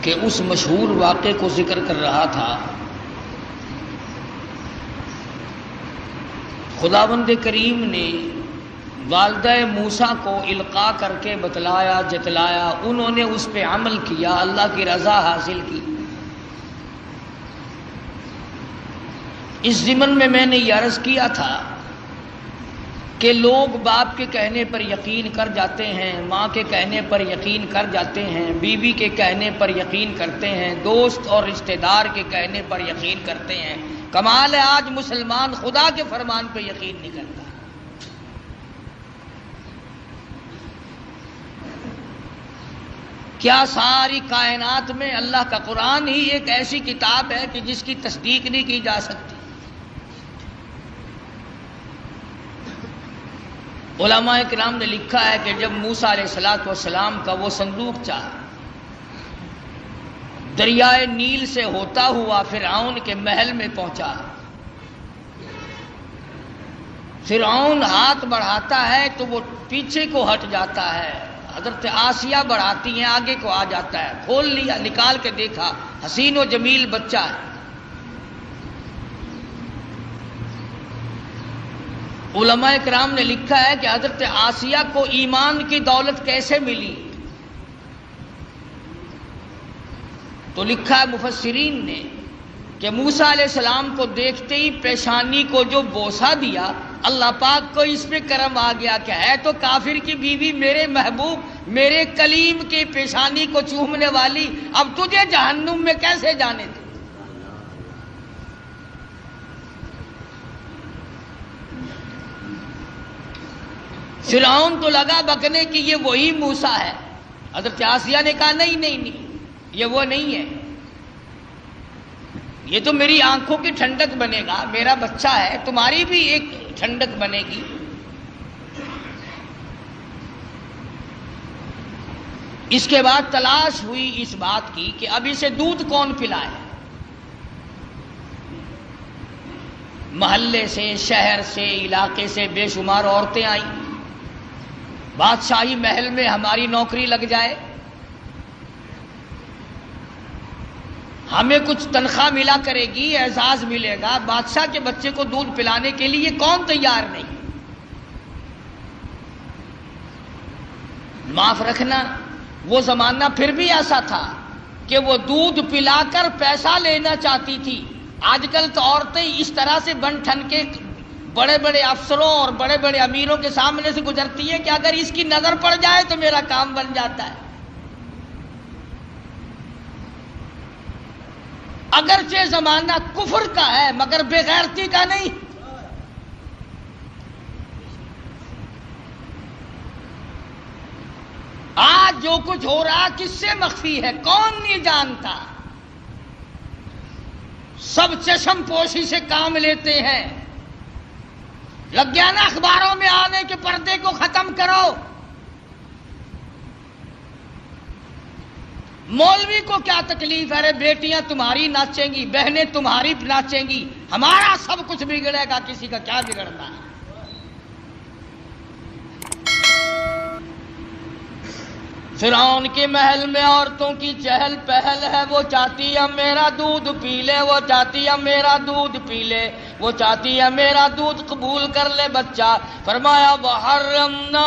کہ اس مشہور واقعے کو ذکر کر رہا تھا. خداوند کریم نے والدہ موسیٰ کو القاء کر کے بتلایا جتلایا، انہوں نے اس پہ عمل کیا، اللہ کی رضا حاصل کی. اس ضمن میں نے یہ عرض کیا تھا کہ لوگ باپ کے کہنے پر یقین کر جاتے ہیں، ماں کے کہنے پر یقین کر جاتے ہیں، بیوی کے کہنے پر یقین کرتے ہیں، دوست اور رشتہ دار کے کہنے پر یقین کرتے ہیں. کمال ہے آج مسلمان خدا کے فرمان پہ یقین نہیں کرتا. کیا ساری کائنات میں اللہ کا قرآن ہی ایک ایسی کتاب ہے کہ جس کی تصدیق نہیں کی جا سکتی؟ علماء کرام نے لکھا ہے کہ جب موسیٰ علیہ السلام کا وہ صندوق چاہا، دریائے نیل سے ہوتا ہوا فرعون کے محل میں پہنچا. فرعون ہاتھ بڑھاتا ہے تو وہ پیچھے کو ہٹ جاتا ہے، حضرت آسیہ بڑھاتی ہیں آگے کو آ جاتا ہے. کھول لیا، نکال کے دیکھا، حسین و جمیل بچہ ہے. علماء کرام نے لکھا ہے کہ حضرت آسیہ کو ایمان کی دولت کیسے ملی؟ تو لکھا ہے مفسرین نے کہ موسیٰ علیہ السلام کو دیکھتے ہی پیشانی کو جو بوسہ دیا، اللہ پاک کو اس پہ کرم آ گیا کہ ہے تو کافر کی بیوی میرے محبوب میرے کلیم کی پیشانی کو چومنے والی، اب تجھے جہنم میں کیسے جانے دے. فرعون تو لگا بکنے کہ یہ وہی موسیٰ ہے. حضرت آسیہ نے کہا نہیں یہ وہ نہیں ہے، یہ تو میری آنکھوں کی ٹھنڈک بنے گا، میرا بچہ ہے، تمہاری بھی ایک ٹھنڈک بنے گی. اس کے بعد تلاش ہوئی اس بات کی کہ اب اسے دودھ کون پلائے. محلے سے، شہر سے، علاقے سے بے شمار عورتیں آئیں. بادشاہی محل میں ہماری نوکری لگ جائے، ہمیں کچھ تنخواہ ملا کرے گی، اعزاز ملے گا، بادشاہ کے بچے کو دودھ پلانے کے لیے کون تیار نہیں؟ معاف رکھنا وہ زمانہ پھر بھی ایسا تھا کہ وہ دودھ پلا کر پیسہ لینا چاہتی تھی. آج کل تو عورتیں اس طرح سے بن ٹھن کے بڑے بڑے افسروں اور بڑے بڑے امیروں کے سامنے سے گزرتی ہیں کہ اگر اس کی نظر پڑ جائے تو میرا کام بن جاتا ہے. اگرچہ زمانہ کفر کا ہے مگر بے غیرتی کا نہیں. آج جو کچھ ہو رہا کس سے مخفی ہے؟ کون نہیں جانتا؟ سب چشم پوشی سے کام لیتے ہیں. لگ گیا نا اخباروں میں آنے کے پردے کو ختم کرو. مولوی کو کیا تکلیف ہے؟ رے بیٹیاں تمہاری ناچیں گی، بہنیں تمہاری ناچیں گی، ہمارا سب کچھ بگڑے گا، کسی کا کیا بگڑتا ہے؟ فرعون کے محل میں عورتوں کی چہل پہل ہے، وہ چاہتی ہے میرا دودھ پی لے، وہ چاہتی ہے میرا دودھ پی لے، وہ چاہتی ہے میرا دودھ قبول کر لے بچہ. فرمایا وحرمنا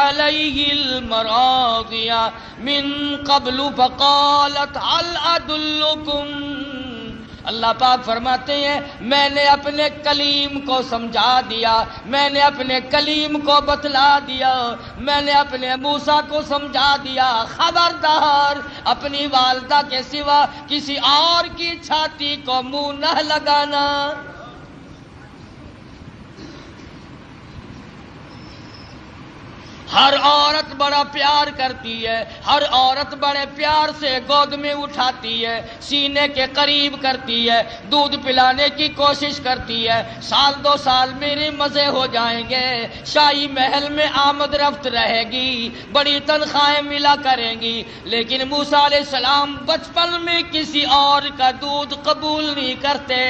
علیہ المراضع من قبل فقالت هل ادلکم. اللہ پاک فرماتے ہیں میں نے اپنے کلیم کو سمجھا دیا، میں نے اپنے کلیم کو بتلا دیا، میں نے اپنے موسیٰ کو سمجھا دیا، خبردار اپنی والدہ کے سوا کسی اور کی چھاتی کو منہ نہ لگانا. ہر عورت بڑا پیار کرتی ہے، ہر عورت بڑے پیار سے گود میں اٹھاتی ہے، سینے کے قریب کرتی ہے، دودھ پلانے کی کوشش کرتی ہے. سال 2 سال میرے مزے ہو جائیں گے، شاہی محل میں آمد رفت رہے گی، بڑی تنخواہیں ملا کریں گی. لیکن موسیٰ علیہ السلام بچپن میں کسی اور کا دودھ قبول نہیں کرتے.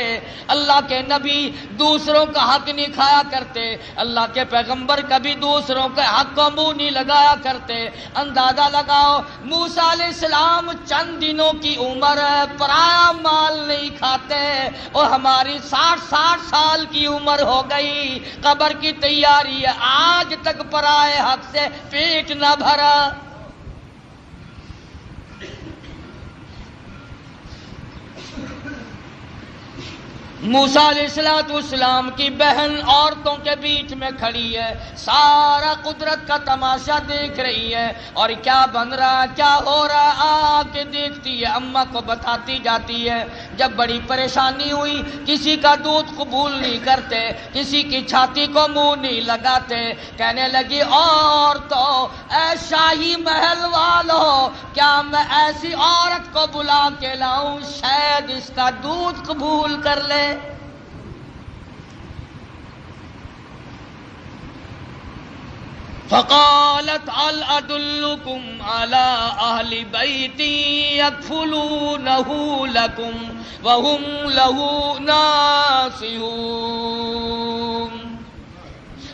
اللہ کے نبی دوسروں کا حق نہیں کھایا کرتے، اللہ کے پیغمبر کبھی دوسروں کے حق کو منہ نہیں لگایا کرتے. اندازہ لگاؤ موسیٰ علیہ السلام چند دنوں کی عمر ہے، پرایا مال نہیں کھاتے، اور ہماری 60 سال کی عمر ہو گئی، قبر کی تیاری ہے، آج تک پرائے حق سے پیٹ نہ بھرا. موسیٰ علیہ السلام کی بہن عورتوں کے بیچ میں کھڑی ہے، سارا قدرت کا تماشا دیکھ رہی ہے، اور کیا بن رہا کیا ہو رہا آ کے دیکھتی ہے، اماں کو بتاتی جاتی ہے. جب بڑی پریشانی ہوئی، کسی کا دودھ قبول نہیں کرتے، کسی کی چھاتی کو منہ نہیں لگاتے، کہنے لگی عورتوں اے شاہی محل والوں، کیا میں ایسی عورت کو بلا کے لاؤں شاید اس کا دودھ قبول کر لے. فقالت هل ادلکم علی اہل بیت یکفلونہ لکم وہم لہ ناصحون.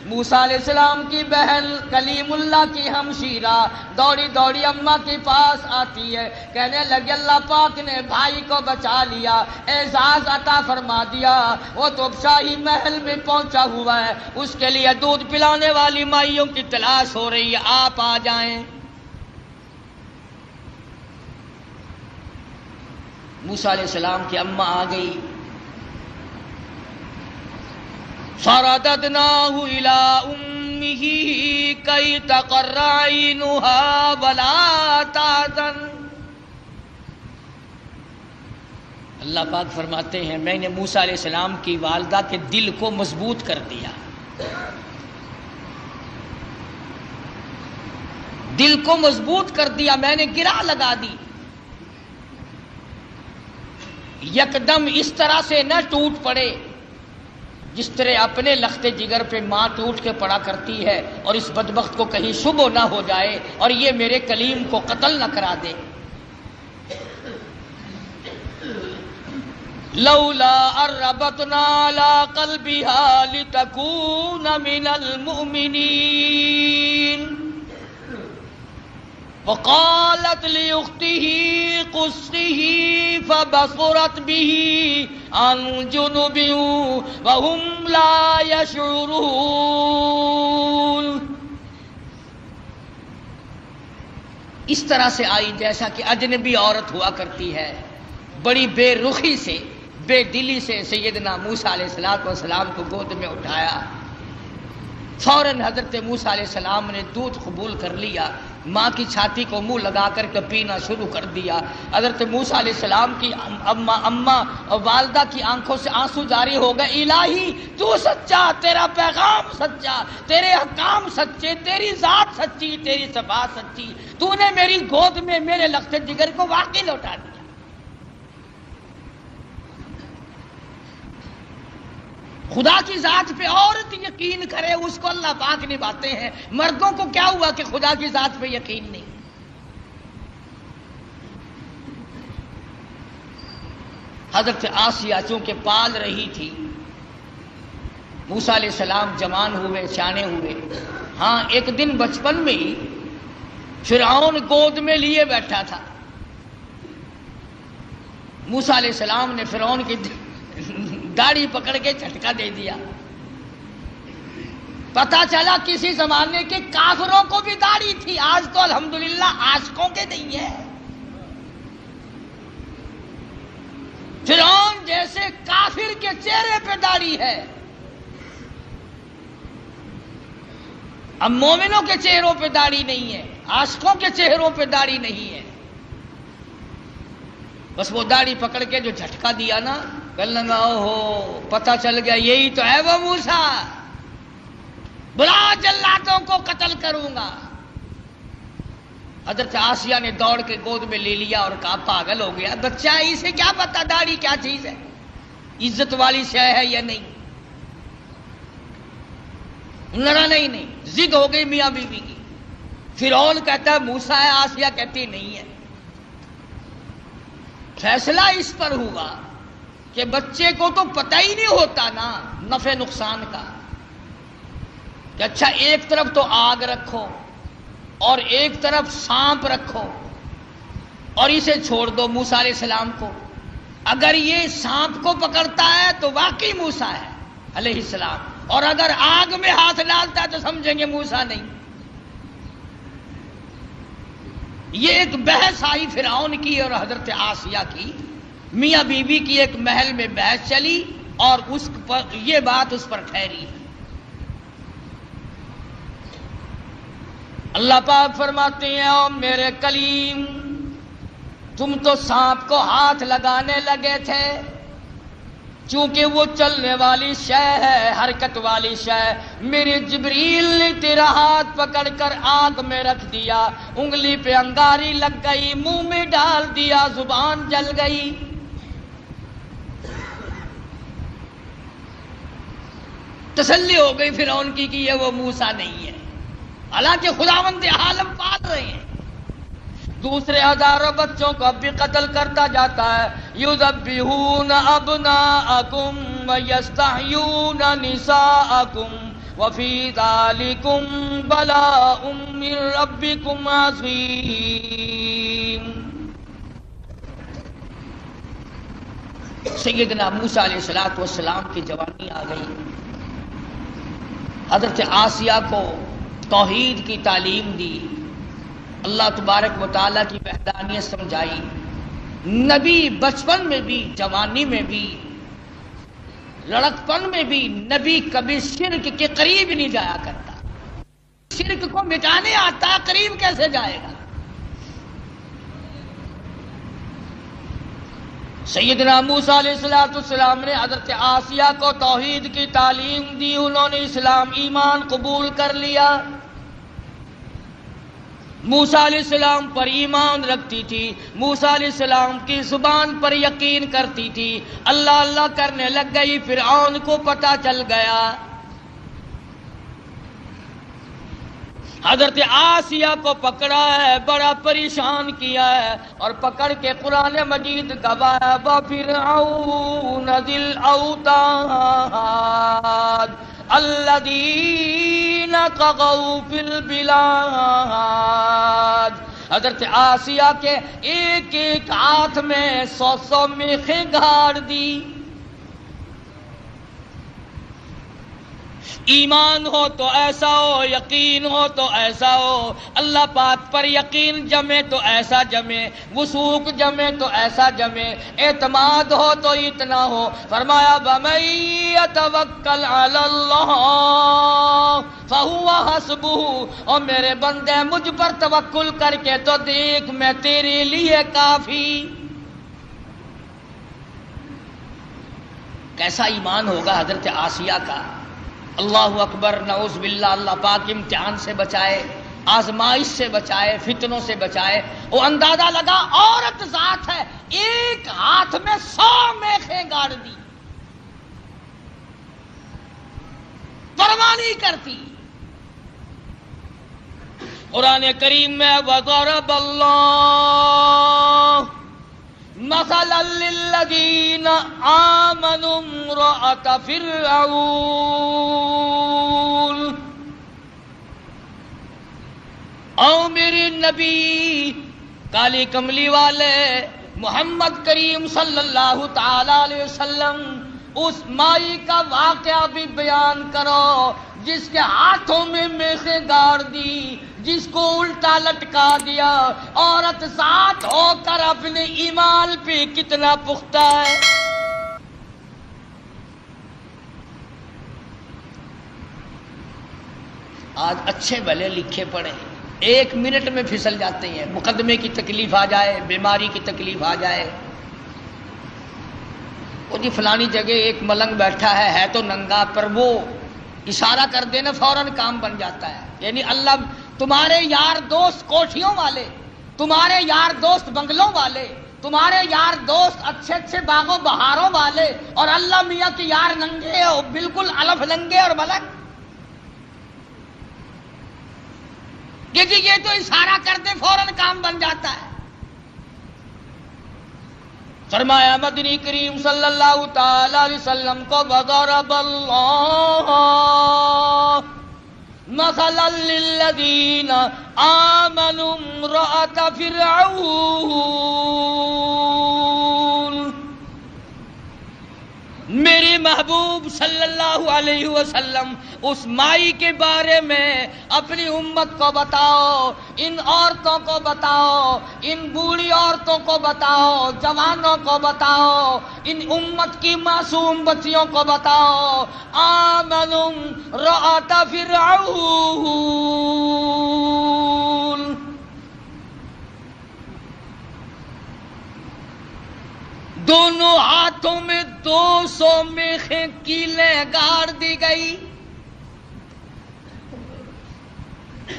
موسیٰ علیہ السلام کی بہن کلیم اللہ کی ہمشیرہ دوڑی دوڑی اماں کے پاس آتی ہے، کہنے لگی اللہ پاک نے بھائی کو بچا لیا، اعزاز عطا فرما دیا، وہ تو شاہی محل میں پہنچا ہوا ہے، اس کے لیے دودھ پلانے والی مائیوں کی تلاش ہو رہی ہے، آپ آ جائیں. موسیٰ علیہ السلام کی اماں آ گئی. فرددناہ الی امہ کی تقر عینہا ولا تحزن. اللہ پاک فرماتے ہیں میں نے موسیٰ علیہ السلام کی والدہ کے دل کو مضبوط کر دیا، دل کو مضبوط کر دیا، میں نے گرہ لگا دی. یکدم اس طرح سے نہ ٹوٹ پڑے جس طرح اپنے لخت جگر پہ ماں ٹوٹ کے پڑا کرتی ہے، اور اس بدبخت کو کہیں شبہ نہ ہو جائے اور یہ میرے کلیم کو قتل نہ کرا دے. لولا اربتنا علی قلبها لتکون من المؤمنین وقالت لأخته قصه فبصرت به عن جنب وهم لا يشعرون. اس طرح سے آئی جیسا کہ اجنبی عورت ہوا کرتی ہے، بڑی بے رخی سے بے دلی سے سیدنا موسیٰ علیہ السلام کو گود میں اٹھایا. فوراً حضرت موسیٰ علیہ السلام نے دودھ قبول کر لیا، ماں کی چھاتی کو منہ لگا کر کے پینا شروع کر دیا. حضرت موسیٰ علیہ السلام کی اماں والدہ کی آنکھوں سے آنسو جاری ہو گئے. الہی تو سچا، تیرا پیغام سچا، تیرے احکام سچے، تیری ذات سچی، تیری صفات سچی، تو نے میری گود میں میرے لخت جگر کو واقعی لوٹا دیا. خدا کی ذات پہ عورت یقین کرے اس کو اللہ پاک نبھاتے ہیں، مردوں کو کیا ہوا کہ خدا کی ذات پہ یقین نہیں؟ حضرت آسیہ چونکہ پال رہی تھی، موسیٰ علیہ السلام جوان ہوئے، سیانے ہوئے، ہاں ایک دن بچپن میں ہی فرعون گود میں لیے بیٹھا تھا، موسیٰ علیہ السلام نے فرعون کی داڑھی پکڑ کے جھٹکا دے دیا، پتا چلا کسی زمانے کے کافروں کو بھی داڑھی تھی، آج تو الحمدللہ عاشقوں کے نہیں ہے۔ فرعون جیسے کافر کے چہرے پہ داڑھی ہے، اب مومنوں کے چہروں پہ داڑھی نہیں ہے، عاشقوں کے چہروں پہ داڑھی نہیں ہے۔ بس وہ داڑھی پکڑ کے جو جھٹکا دیا نا، کہنے لگا اوہو پتہ چل گیا یہی تو ہے وہ موسیٰ، بلا جلاتوں کو قتل کروں گا۔ حضرت آسیہ نے دوڑ کے گود میں لے لیا اور کہا پاگل ہو گیا بچہ، اسے کیا پتا داڑھی کیا چیز ہے، عزت والی شے ہے یا نہیں؟ لڑا نہیں، ضد ہو گئی میاں بیوی کی۔ فرعون کہتا ہے موسیٰ ہے، آسیہ کہتی نہیں ہے۔ فیصلہ اس پر ہوا کہ بچے کو تو پتہ ہی نہیں ہوتا نا نفع نقصان کا، کہ اچھا ایک طرف تو آگ رکھو اور ایک طرف سانپ رکھو اور اسے چھوڑ دو موسیٰ علیہ السلام کو، اگر یہ سانپ کو پکڑتا ہے تو واقعی موسیٰ ہے علیہ السلام، اور اگر آگ میں ہاتھ ڈالتا ہے تو سمجھیں گے موسیٰ نہیں۔ یہ ایک بحث آئی فرعون کی اور حضرت آسیہ کی، میاں بیوی کی ایک محل میں بحث چلی اور اس پر یہ بات اس پر ٹھہری۔ اللہ پاک فرماتے ہیں او میرے کلیم، تم تو سانپ کو ہاتھ لگانے لگے تھے، چونکہ وہ چلنے والی شے ہے، حرکت والی شے، میرے جبریل نے تیرا ہاتھ پکڑ کر آگ میں رکھ دیا، انگلی پہ انگاری لگ گئی، منہ میں ڈال دیا، زبان جل گئی۔ تسلی ہو گئی فرعون کی کہ یہ وہ موسیٰ نہیں ہے، حالانکہ خداوند عالم پال رہے ہیں، دوسرے ہزاروں بچوں کو اب بھی قتل کرتا جاتا ہے۔ یذبحون ابناءکم ویستحیون نساءکم وفی ذالکم بلاء من ربکم عظیم۔ سیدنا موسیٰ علیہ السلام کی جوانی آ گئی، حضرت آسیہ کو توحید کی تعلیم دی، اللہ تبارک و تعالیٰ کی وحدانیت سمجھائی۔ نبی بچپن میں بھی، جوانی میں بھی، لڑکپن میں بھی نبی کبھی شرک کے قریب نہیں جایا کرتا، شرک کو مٹانے آتا ہے، قریب کیسے جائے گا؟ سیدنا موسیٰ علیہ السلام نے حضرت آسیہ کو توحید کی تعلیم دی، انہوں نے اسلام ایمان قبول کر لیا۔ موسیٰ علیہ السلام پر ایمان رکھتی تھی، موسیٰ علیہ السلام کی زبان پر یقین کرتی تھی، اللہ اللہ کرنے لگ گئی، فرعون کو پتہ چل گیا۔ حضرت آسیہ کو پکڑا ہے، بڑا پریشان کیا ہے، اور پکڑ کے قرآن مجید گوایا وَفِرْعَوْنَ ذِي الْأَوْتَادِ الَّذِينَ طَغَوْا فِي الْبِلَادِ۔ حضرت آسیہ کے ایک ایک ہاتھ میں 100 میخیں گاڑ دی۔ ایمان ہو تو ایسا ہو، یقین ہو تو ایسا ہو، اللہ پاک پر یقین جمے تو ایسا جمے، وثوق جمے تو ایسا جمے، اعتماد ہو تو اتنا ہو۔ فرمایا وَمَن يَتَوَکَّلْ عَلَى اللَّهِ فَهُوَ حَسْبُهُ، اور میرے بندے مجھ پر توکل کر کے تو دیکھ میں تیرے لیے کافی۔ کیسا ایمان ہوگا حضرت آسیہ کا، اللہ اکبر، نعوذ باللہ، اللہ پاک امتحان سے بچائے، آزمائش سے بچائے، فتنوں سے بچائے۔ وہ اندازہ لگا عورت ذات ہے، ایک ہاتھ میں 100 میخیں گاڑ دی۔ کرتی. قرآن کریم میں وَضَرَبَ اللَّهُ مَثَلًا لِّلَّذِينَ آمَنُوا امْرَأَتَ فِرْعَوْنَ. او میری نبی کالی کملی والے محمد کریم صلی اللہ تعالی علیہ وسلم اس مائی کا واقعہ بھی بیان کرو جس کے ہاتھوں میں میخیں گاڑ دی، جس کو الٹا لٹکا دیا. عورت ساتھ ہو کر اپنے ایمان پہ کتنا پختہ ہے. آج اچھے بھلے لکھے پڑھے 1 منٹ میں پھسل جاتے ہیں. مقدمے کی تکلیف آ جائے، بیماری کی تکلیف آ جائے، وہ جی فلانی جگہ ایک ملنگ بیٹھا ہے تو ننگا، پر وہ اشارہ کر دینا فوراً کام بن جاتا ہے. یعنی اللہ تمہارے یار دوست کوٹھیوں والے، تمہارے یار دوست بنگلوں والے، تمہارے یار دوست اچھے اچھے باغوں بہاروں والے، اور اللہ میاں کے یار ننگے ہو، بالکل الف ننگے اور ملنگ. یہ تو اشارہ کر دے فوراً کام بن جاتا ہے. فرمایا مدنی کریم صلی اللہ تعالی علیہ وسلم کو وَضَرَبَ اللَّهُ مَثَلًا لِّلَّذِينَ آمَنُوا امْرَأَتَ فِرْعَوْنَ. میرے محبوب صلی اللہ علیہ وسلم اس مائی کے بارے میں اپنی امت کو بتاؤ، ان عورتوں کو بتاؤ، ان بوڑھی عورتوں کو بتاؤ، جوانوں کو بتاؤ، ان امت کی معصوم بچیوں کو بتاؤ. آمنوا امرأۃ فرعون. دونوں ہاتھوں میں 200 میخیں کیلیں گاڑ دی گئی،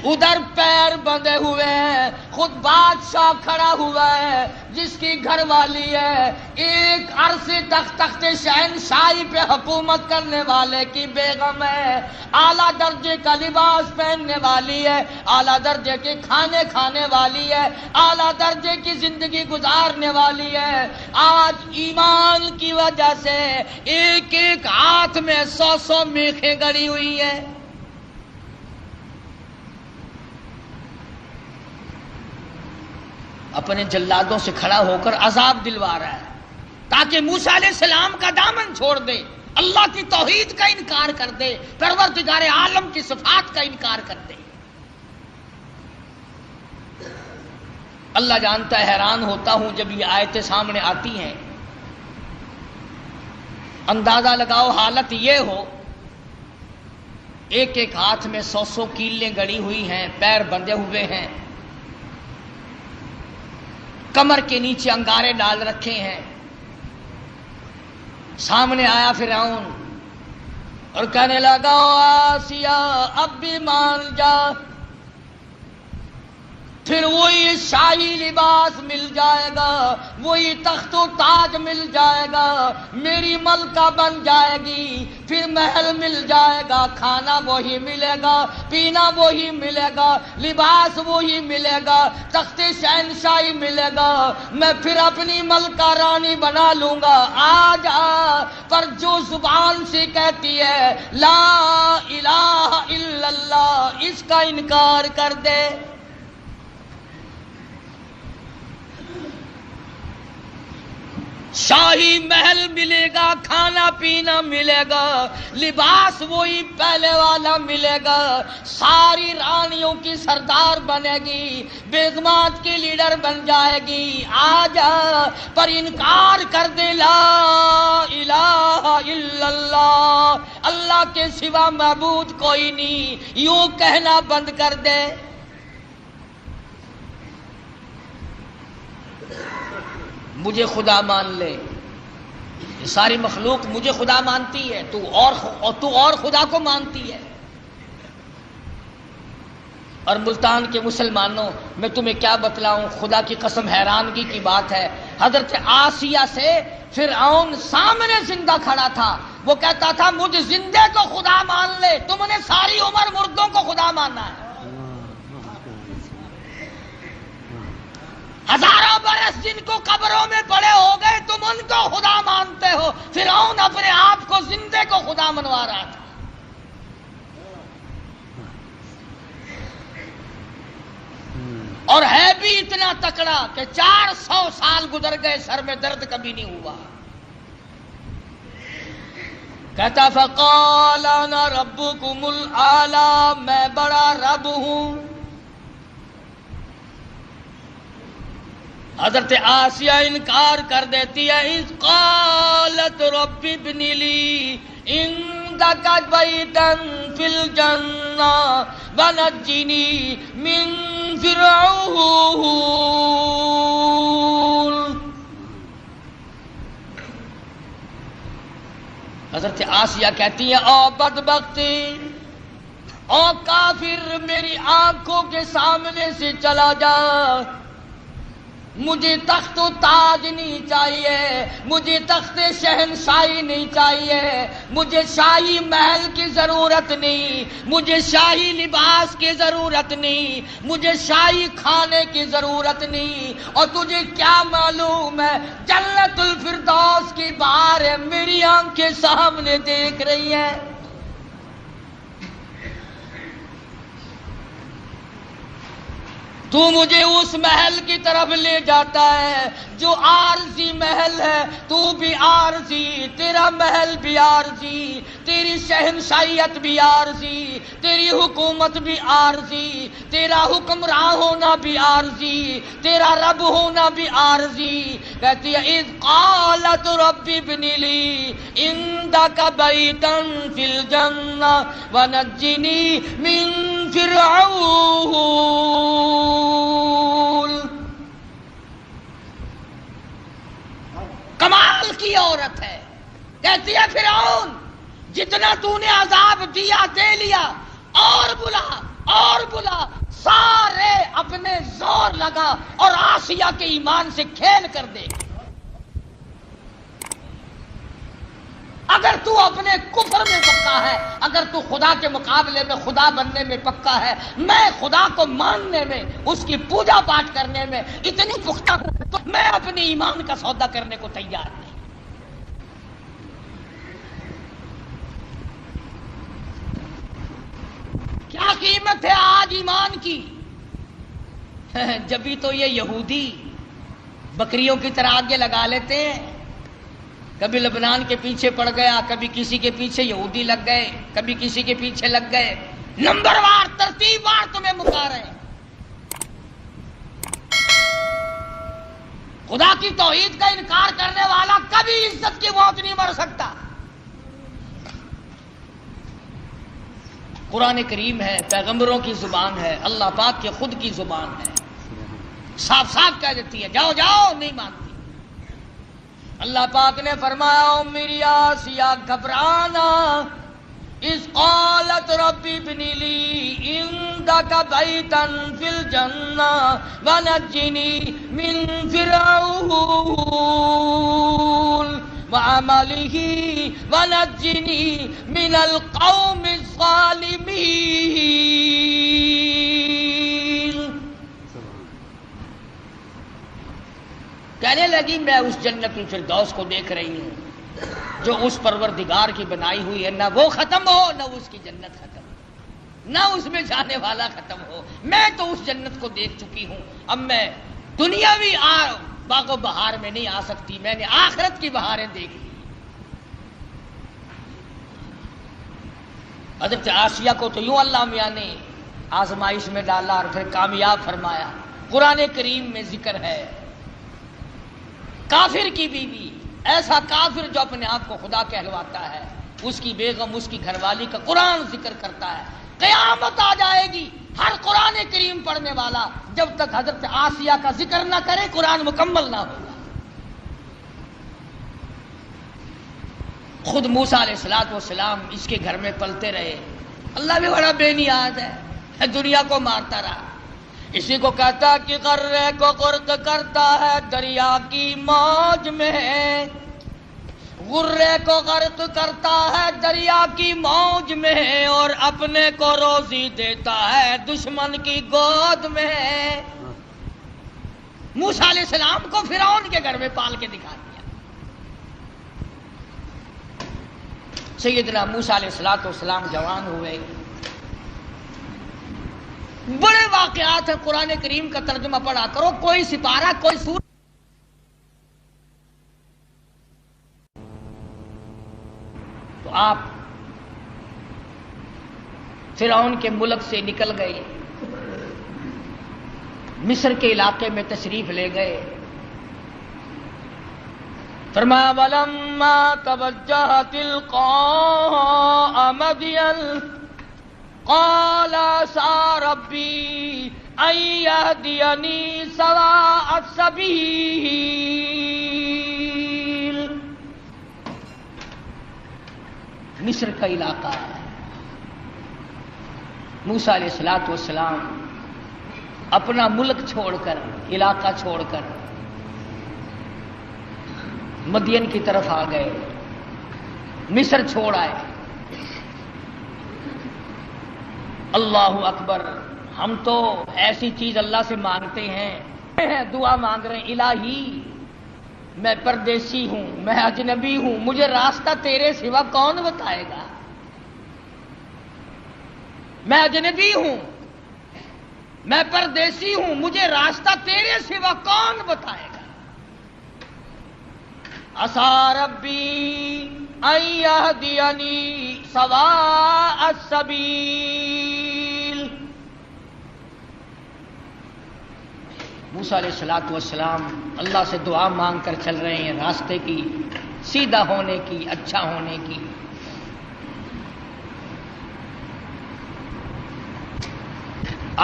ادھر پیر بندھے ہوئے ہیں، خود بادشاہ کھڑا ہوا ہے جس کی گھر والی ہے ایک عرصے تک تخت شہنشاہی پہ حکومت کرنے والے کی بیگم ہے، اعلیٰ درجے کا لباس پہننے والی ہے، اعلیٰ درجے کے کھانے کھانے والی ہے، اعلیٰ درجے کی زندگی گزارنے والی ہے. آج ایمان کی وجہ سے ایک ایک ہاتھ میں 100 میخیں گڑی ہوئی ہیں. اپنے جلادوں سے کھڑا ہو کر عذاب دلوا رہا ہے تاکہ موسیٰ علیہ السلام کا دامن چھوڑ دے، اللہ کی توحید کا انکار کر دے، پروردگار عالم کی صفات کا انکار کر دے. اللہ جانتا ہے حیران ہوتا ہوں جب یہ آیتیں سامنے آتی ہیں. اندازہ لگاؤ حالت یہ ہو ایک ایک ہاتھ میں 100 کیلیں گڑی ہوئی ہیں، پیر بندھے ہوئے ہیں، کمر کے نیچے انگارے ڈال رکھے ہیں. سامنے آیا فرعون اور کہنے لگا آسیہ اب بھی مان جا، پھر وہی شاہی لباس مل جائے گا، وہی تخت و تاج مل جائے گا، میری ملکہ بن جائے گی، پھر محل مل جائے گا، کھانا وہی ملے گا، پینا وہی ملے گا، لباس وہی ملے گا، تخت شہنشاہی ملے گا، میں پھر اپنی ملکہ رانی بنا لوں گا. آ جا، پر جو زبان سے کہتی ہے لا الہ الا اللہ، اس کا انکار کر دے. شاہی محل ملے گا، کھانا پینا ملے گا، لباس وہی پہلے والا ملے گا، ساری رانیوں کی سردار بنے گی، بیگمات کی لیڈر بن جائے گی. آ جا، پر انکار کر دے لا الہ الا اللہ، اللہ کے سوا معبود کوئی نہیں، یوں کہنا بند کر دے. مجھے خدا مان لے، ساری مخلوق مجھے خدا مانتی ہے، تو اور خدا کو مانتی ہے. اور ملتان کے مسلمانوں، میں تمہیں کیا بتلاؤں، خدا کی قسم حیرانگی کی بات ہے. حضرت آسیہ سے فرعون سامنے زندہ کھڑا تھا، وہ کہتا تھا مجھ زندے کو خدا مان لے، تم نے ساری عمر مردوں کو خدا ماننا ہے، ہزاروں برس جن کو قبروں میں پڑے ہو گئے تم ان کو خدا مانتے ہو۔ فرعون اپنے آپ کو زندے کو خدا منوا رہا تھا۔ اور ہے بھی اتنا تکڑا کہ 400 سال گزر گئے سر میں درد کبھی نہیں ہوا۔ کہتا فقال انا ربکم الاعلی، میں بڑا رب ہوں۔ حضرت آسیہ انکار کر دیتی ہے، اذ قالت رب ابن لی عندک بیتا فی الجنہ ونجنی من فرعون۔ حضرت آسیہ کہتی ہے او بدبختی، او کافر، میری آنکھوں کے سامنے سے چلا جا، مجھے تخت و تاج نہیں چاہیے، مجھے تخت شہنشاہی نہیں چاہیے، مجھے شاہی محل کی ضرورت نہیں، مجھے شاہی لباس کی ضرورت نہیں، مجھے شاہی کھانے کی ضرورت نہیں، اور تجھے کیا معلوم ہے جنت الفردوس کی بہاریں میری آنکھیں سامنے دیکھ رہی ہیں۔ تو مجھے اس محل کی طرف لے جاتا ہے جو عارضی محل ہے، تو بھی عارضی، تیرا محل بھی عارضی، تیری شہنشاہیت بھی عارضی، تیری حکومت بھی عارضی، تیرا حکمراں ہونا بھی عارضی، تیرا رب ہونا بھی عارضی۔ کہتی ہے اذ قالت رب ابن لی عندک بیتا فی الجنہ ونجنی من فرعون۔ کمال کی عورت ہے، کہتی ہے فرعون جتنا تو نے عذاب دیا دے لیا، اور بلا اور بلا، سارے اپنے زور لگا اور آسیہ کے ایمان سے کھیل کر دے۔ اگر تو اپنے کفر میں پکا ہے، اگر تو خدا کے مقابلے میں خدا بننے میں پکا ہے، میں خدا کو ماننے میں، اس کی پوجا پاٹ کرنے میں اتنی پختہ ہوں تو میں اپنے ایمان کا سودا کرنے کو تیار نہیں۔ کیا قیمت ہے آج ایمان کی؟ جبھی تو یہ یہودی بکریوں کی طرح آگے لگا لیتے ہیں، کبھی لبنان کے پیچھے پڑ گیا، کبھی کسی کے پیچھے یہودی لگ گئے، کبھی کسی کے پیچھے لگ گئے، نمبر وار ترتیب وار تمہیں مکا رہے ہیں۔ خدا کی توحید کا انکار کرنے والا کبھی عزت کی موت نہیں مر سکتا۔ قرآن کریم ہے، پیغمبروں کی زبان ہے، اللہ پاک کے خود کی زبان ہے، صاف صاف کہہ دیتی ہے جاؤ جاؤ، نہیں مانتی۔ اللہ پاک نے فرمایا او میری آسیہ گھبرانا، اذ قالت رب ابن لی عندک بیتا فی الجنہ ونجنی من فرعون وعملہ ونجنی من القوم الظالمین۔ کہنے لگی میں اس جنت الفردوس کو دیکھ رہی ہوں جو اس پروردگار کی بنائی ہوئی ہے، نہ وہ ختم ہو نہ اس کی جنت ختم ہو، نہ اس میں جانے والا ختم ہو۔ میں تو اس جنت کو دیکھ چکی ہوں، اب میں دنیاوی باغ و بہار میں نہیں آ سکتی، میں نے آخرت کی بہاریں دیکھ لی۔ حضرت آسیہ کو تو یوں اللہ میاں نے آزمائش میں ڈالا اور پھر کامیاب فرمایا۔ قرآن کریم میں ذکر ہے کافر کی بیوی، ایسا کافر جو اپنے آپ کو خدا کہلواتا ہے، اس کی بیگم، اس کی گھر والی کا قرآن ذکر کرتا ہے۔ قیامت آ جائے گی، ہر قرآن کریم پڑھنے والا جب تک حضرت آسیہ کا ذکر نہ کرے قرآن مکمل نہ ہوگا۔ خود موسیٰ علیہ السلام اس کے گھر میں پلتے رہے، اللہ بھی بڑا بے نیاز ہے، دنیا کو مارتا رہا، اسی کو کہتا کہ غرے کو غرق کرتا ہے دریا کی موج میں، غرے کو غرق کرتا ہے دریا کی موج میں، اور اپنے کو روزی دیتا ہے دشمن کی گود میں۔ موسیٰ علیہ السلام کو فرعون کے گھر میں پال کے دکھا دیا۔ سیدنا موسیٰ علیہ السلام جوان ہوئے، بڑے واقعات ہیں، قرآن کریم کا ترجمہ پڑھا کرو، کوئی سپارہ کوئی سورہ تو آپ فرعون کے ملک سے نکل گئے، مصر کے علاقے میں تشریف لے گئے۔ فرمایا وَلَمَّا تَوَجَّهَ تِلْقَاءَ مَدْيَنَ قَالَ عَسَىٰ رَبِّي أَن يَهْدِيَنِي سَوَاءَ السَّبِيلِ۔ مصر کا علاقہ ہے۔ موسیٰ علیہ السلام اپنا ملک چھوڑ کر، علاقہ چھوڑ کر مدین کی طرف آ گئے، مصر چھوڑ آئے۔ اللہ اکبر، ہم تو ایسی چیز اللہ سے مانگتے ہیں، دعا مانگ رہے ہیں، الہی میں پردیسی ہوں، میں اجنبی ہوں، مجھے راستہ تیرے سوا کون بتائے گا؟ میں اجنبی ہوں، میں پردیسی ہوں، مجھے راستہ تیرے سوا کون بتائے گا؟ عَسَىٰ رَبِّي أَن يَهْدِيَنِي سَوَاءَ السَّبِيلِ۔ موسیٰ علیہ السلام اللہ سے دعا مانگ کر چل رہے ہیں، راستے کی، سیدھا ہونے کی، اچھا ہونے کی۔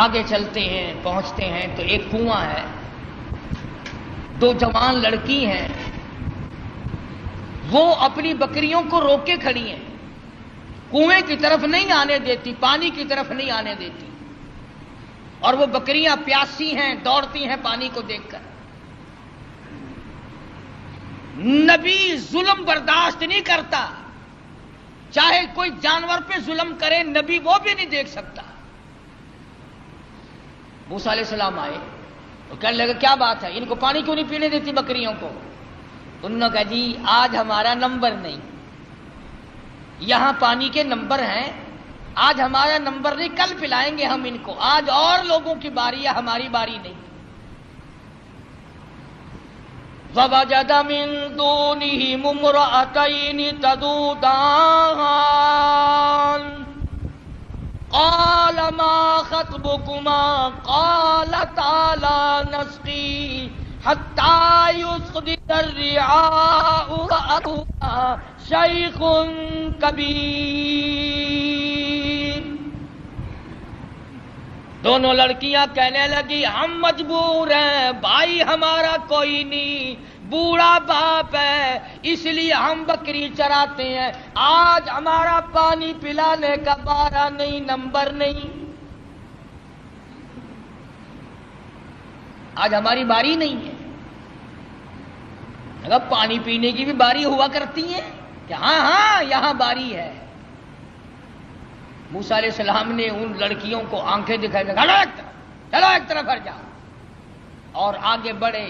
آگے چلتے ہیں، پہنچتے ہیں تو ایک کنواں ہے، دو جوان لڑکی ہیں، وہ اپنی بکریوں کو روک کے کھڑی ہیں، کنویں کی طرف نہیں آنے دیتی، پانی کی طرف نہیں آنے دیتی، اور وہ بکریاں پیاسی ہیں، دوڑتی ہیں پانی کو دیکھ کر۔ نبی ظلم برداشت نہیں کرتا، چاہے کوئی جانور پہ ظلم کرے، نبی وہ بھی نہیں دیکھ سکتا۔ موسیٰ علیہ السلام آئے تو کہنے لگے کیا بات ہے، ان کو پانی کیوں نہیں پینے دیتی بکریوں کو؟ انہوں نے کہا جی آج ہمارا نمبر نہیں، یہاں پانی کے نمبر ہیں، آج ہمارا نمبر نہیں، کل پلائیں گے ہم ان کو، آج اور لوگوں کی باری ہے، ہماری باری نہیں۔ وَوَجَدَ مِن دُونِهِمُ امْرَأَتَيْنِ تَذُودَانِ قَالَ مَا خَطْبُكُمَا قَالَتَا لَا نَسْقِي حَتَّى يُصْدِرَ الرِّعَاءُ وَأَبُونَا شَيْخٌ كَبِيرٌ۔ دونوں لڑکیاں کہنے لگی ہم مجبور ہیں، بھائی ہمارا کوئی نہیں، بوڑھا باپ ہے، اس لیے ہم بکری چراتے ہیں، آج ہمارا پانی پلانے کا بارہ نہیں، نمبر نہیں، آج ہماری باری نہیں ہے۔ اگر پانی پینے کی بھی باری ہوا کرتی ہے کہ ہاں ہاں یہاں باری ہے۔ موسیٰ علیہ السلام نے ان لڑکیوں کو آنکھیں دکھائی، چلو ایک طرف ہٹ جاؤ، اور آگے بڑھے،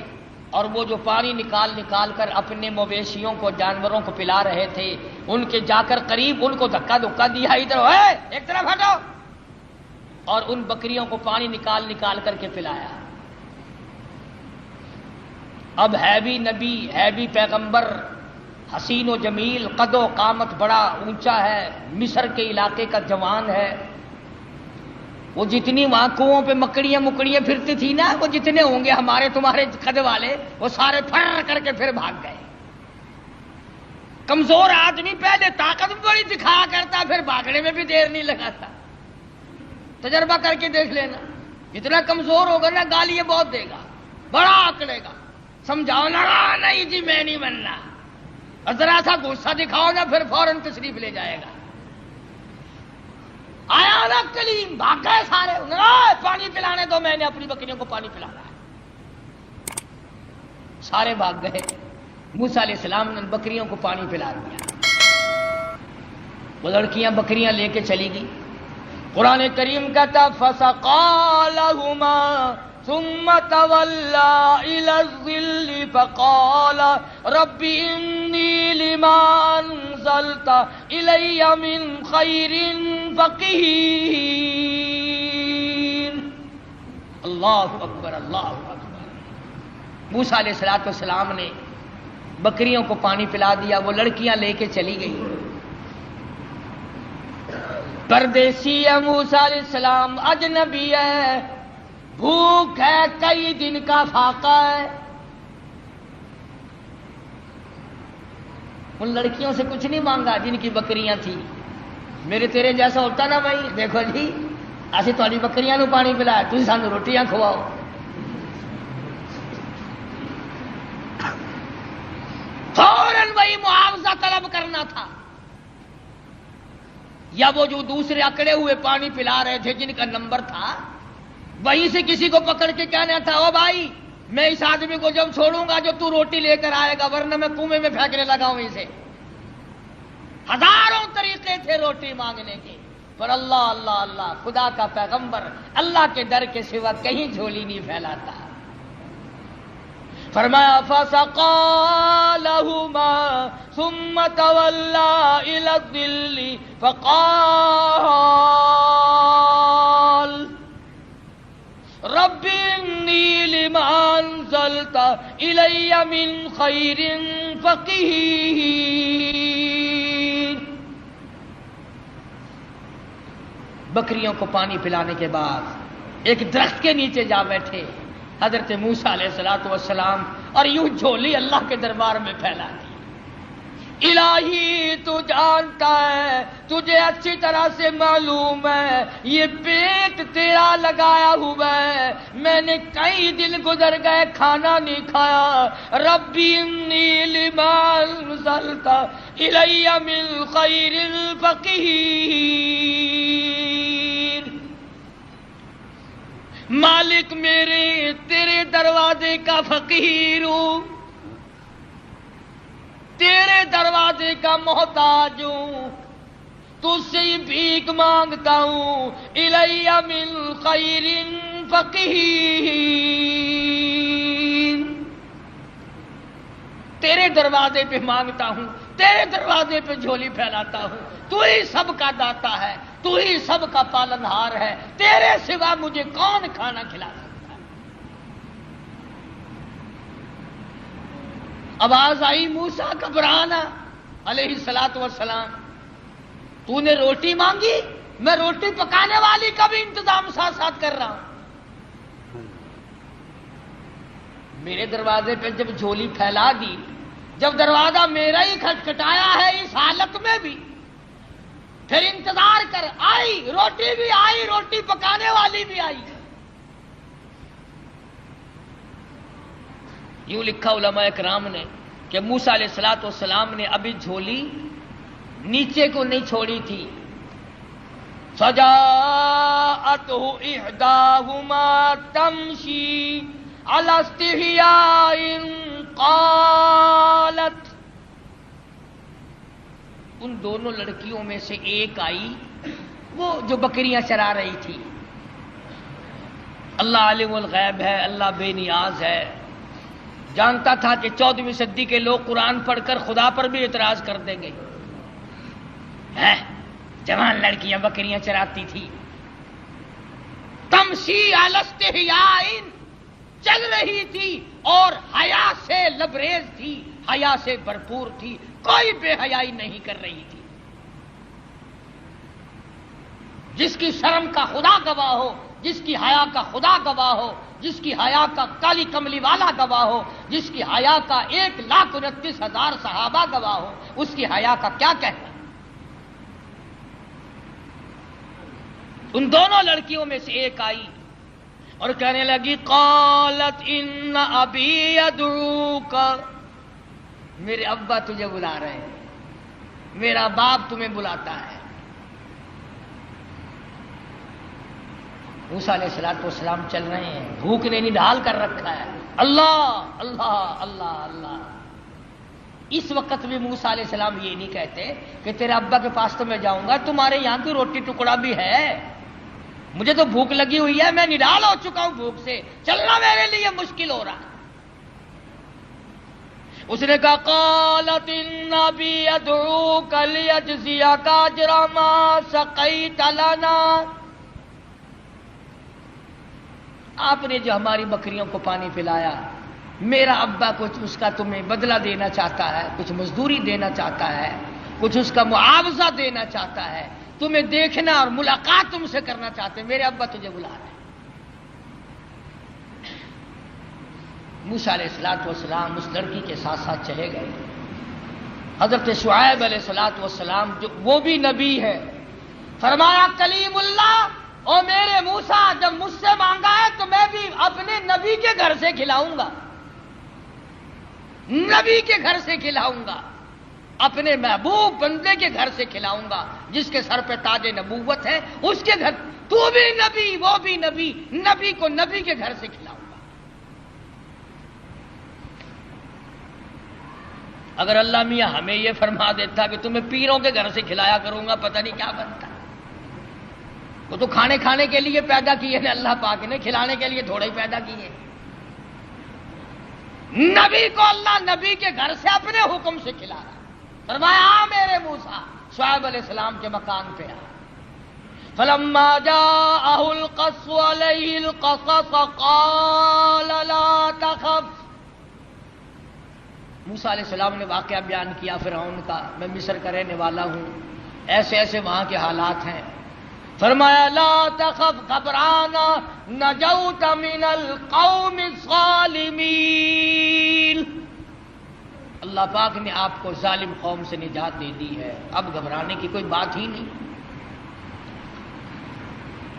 اور وہ جو پانی نکال کر اپنے مویشیوں کو، جانوروں کو پلا رہے تھے، ان کے جا کر قریب ان کو دھکا دیا، ادھر ایک طرف ہٹو، اور ان بکریوں کو پانی نکال کر کے پلایا۔ اب ہے بھی نبی، ہے بھی پیغمبر، حسین و جمیل، قد و قامت بڑا اونچا ہے، مصر کے علاقے کا جوان ہے، وہ جتنی وہاں کنووں پہ مکڑیاں پھرتی تھی نا، وہ جتنے ہوں گے ہمارے تمہارے قد والے، وہ سارے پھر کر کے پھر بھاگ گئے۔ کمزور آدمی پہلے طاقت بڑی دکھا کرتا، پھر بھاگنے میں بھی دیر نہیں لگاتا۔ تجربہ کر کے دیکھ لینا، جتنا کمزور ہوگا نا گالیاں بہت دے گا، بڑا آکڑے گا، سمجھاؤ نا نہیں جی میں نہیں بننا، اور ذرا سا غصہ دکھاؤ نا پھر فوراً تشریف لے جائے گا۔ آیا نا کلیم، بھاگ گئے سارے، انہیں پانی پلانے دو، میں نے اپنی بکریوں کو پانی پلانا ہے۔ سارے بھاگ گئے، موسیٰ علیہ السلام نے بکریوں کو پانی پلا دیا۔ وہ لڑکیاں بکریاں لے کے چلی گئی۔ قرآن کریم کہتا فَسَقَىٰ لَهُمَا ثُمَّ تَوَلَّىٰ إِلَى الظِّلِّ فَقَالَ رَبِّ إِنِّي لِمَا أَنزَلْتَ إِلَيَّ مِنْ خَيْرٍ فَقِيرٌ۔ اللہ اکبر، اللہ اکبر۔ موسیٰ علیہ السلام نے بکریوں کو پانی پلا دیا، وہ لڑکیاں لے کے چلی گئی۔ پردیسی ہے موسیٰ علیہ السلام، اجنبی ہے، بھوک ہے، کئی دن کا فاقہ ہے۔ ان لڑکیوں سے کچھ نہیں مانگا جن کی بکریاں تھیں۔ میرے تیرے جیسا ہوتا نا بھائی، دیکھو جی اسی تھوڑی بکریاں نو پانی پلایا، تسی سانو روٹیاں کھواؤ۔ فوراً وہی معاوضہ طلب کرنا تھا، یا وہ جو دوسرے اکڑے ہوئے پانی پلا رہے تھے جن کا نمبر تھا، وہیں سے کسی کو پکڑ کے کہنا تھا او بھائی میں اس آدمی کو جب چھوڑوں گا جو تو روٹی لے کر آئے گا، ورنہ میں کنویں میں پھینکنے لگا ہوں اسے۔ ہزاروں طریقے تھے روٹی مانگنے کے، پر اللہ اللہ اللہ، خدا کا پیغمبر اللہ کے در کے سوا کہیں جھولی نہیں پھیلاتا۔ فرمایا فَسَقَىٰ لَهُمَا ثُمَّ تَوَلَّىٰ إِلَى الظِّلِّ فَقَالَ رَبِّ إِنِّي لِمَا أَنزَلْتَ إِلَيَّ مِنْ خَيْرٍ فَقِيرٌ۔ بکریوں کو پانی پلانے کے بعد ایک درخت کے نیچے جا بیٹھے حضرت موسیٰ علیہ السلام، اور یوں جھولی اللہ کے دربار میں پھیلا دی۔ الہی تو جانتا ہے، تجھے اچھی طرح سے معلوم ہے یہ پیٹ تیرا لگایا ہوا ہے، میں نے کئی دن گزر گئے کھانا نہیں کھایا۔ ربی انی لما انزلت الی من خیر فقیر۔ مالک میرے تیرے دروازے کا فقیر ہوں، تیرے دروازے کا محتاج ہوں، تجھ سے ہی بھیک مانگتا ہوں۔ الی من خیر فقیر، تیرے دروازے پہ مانگتا ہوں، تیرے دروازے پہ جھولی پھیلاتا ہوں۔ تو ہی سب کا داتا ہے، تو ہی سب کا پالنہار ہے، تیرے سوا مجھے کون کھانا کھلا سکتا ہے؟ آواز آئی موسیٰ گھبرانا علیہ السلام، تو نے روٹی مانگی، میں روٹی پکانے والی کا بھی انتظام ساتھ ساتھ کر رہا ہوں۔ میرے دروازے پہ جب جھولی پھیلا دی، جب دروازہ میرا ہی کھٹکھٹایا ہے اس حالت میں بھی، پھر انتظار کر، آئی روٹی بھی آئی، روٹی پکانے والی بھی آئی۔ یوں لکھا علماء کرام نے کہ موسیٰ علیہ السلام نے ابھی جھولی نیچے کو نہیں چھوڑی تھی۔ فَجَاءَتْهُ إِحْدَاهُمَا تَمْشِي عَلَى اسْتِحْيَاءٍ قَالَتْ، ان دونوں لڑکیوں میں سے ایک آئی، وہ جو بکریاں چرا رہی تھی۔ اللہ عالم الغیب ہے، اللہ بے نیاز ہے، جانتا تھا کہ 14ویں صدی کے لوگ قرآن پڑھ کر خدا پر بھی اعتراض کر دیں گے۔ جوان لڑکیاں بکریاں چراتی تھی، تمشی علی استحیاء، چل رہی تھی اور حیا سے لبریز تھی، حیا سے بھرپور تھی، کوئی بے حیائی نہیں کر رہی تھی۔ جس کی شرم کا خدا گواہ ہو، جس کی حیا کا خدا گواہ ہو، جس کی حیا کا کالی کملی والا گواہ ہو، جس کی حیا کا 1,29,000 صحابہ گواہ ہو، اس کی حیا کا کیا کہنا؟ ان دونوں لڑکیوں میں سے ایک آئی اور کہنے لگی قالت ان ابی یدعوک، میرے ابا تجھے بلا رہے ہیں، میرا باپ تمہیں بلاتا ہے۔ موسیٰ علیہ السلام چل رہے ہیں، بھوک نے نڈال کر رکھا ہے، اللہ اللہ اللہ اللہ۔ اس وقت بھی موسیٰ علیہ السلام یہ نہیں کہتے کہ تیرے ابا کے پاس تو میں جاؤں گا، تمہارے یہاں کی روٹی ٹکڑا بھی ہے، مجھے تو بھوک لگی ہوئی ہے، میں نڈال ہو چکا ہوں بھوک سے، چلنا میرے لیے مشکل ہو رہا ہے۔ اس نے کہا قالت النبی ادعوک لیجزیک اجر ما سقیت لنا، آپ نے جو ہماری بکریوں کو پانی پلایا، میرا ابا کچھ اس کا تمہیں بدلہ دینا چاہتا ہے، کچھ مزدوری دینا چاہتا ہے، کچھ اس کا معاوضہ دینا چاہتا ہے، تمہیں دیکھنا اور ملاقات تم سے کرنا چاہتے ہیں، میرے ابا تجھے بلا رہے ہیں۔ موسیٰ علیہ السلام اس لڑکی کے ساتھ ساتھ چلے گئے۔ حضرت شعیب علیہ السلام جو وہ بھی نبی ہے، فرمایا کلیم اللہ، او میرے موسیٰ جب مجھ سے مانگا ہے تو میں بھی اپنے نبی کے گھر سے کھلاؤں گا، نبی کے گھر سے کھلاؤں گا، اپنے محبوب بندے کے گھر سے کھلاؤں گا، جس کے سر پہ تاج نبوت ہے، اس کے گھر، تو بھی نبی وہ بھی نبی، نبی کو نبی کے گھر سے کھلاؤں گا۔ اگر اللہ میاں ہمیں یہ فرما دیتا کہ تمہیں پیروں کے گھر سے کھلایا کروں گا، پتہ نہیں کیا بنتا۔ وہ تو کھانے کے لیے پیدا کیے نا اللہ پاک نے، کھلانے کے لیے تھوڑا ہی پیدا کیے۔ نبی کو اللہ نبی کے گھر سے اپنے حکم سے کھلا رہا، فرمایا میرے موسیٰ، شعیب علیہ السلام کے مکان پہ آ۔ فلما جاءه القص عليه القصص قال لا تخف، موسیٰ علیہ السلام نے واقعہ بیان کیا فرعون کا، میں مصر کا رہنے والا ہوں، ایسے ایسے وہاں کے حالات ہیں۔ فرمایا لا تخف، گھبرانا، نجوت من القوم الظالمین، اللہ پاک نے آپ کو ظالم قوم سے نجات دے دی ہے، اب گھبرانے کی کوئی بات ہی نہیں۔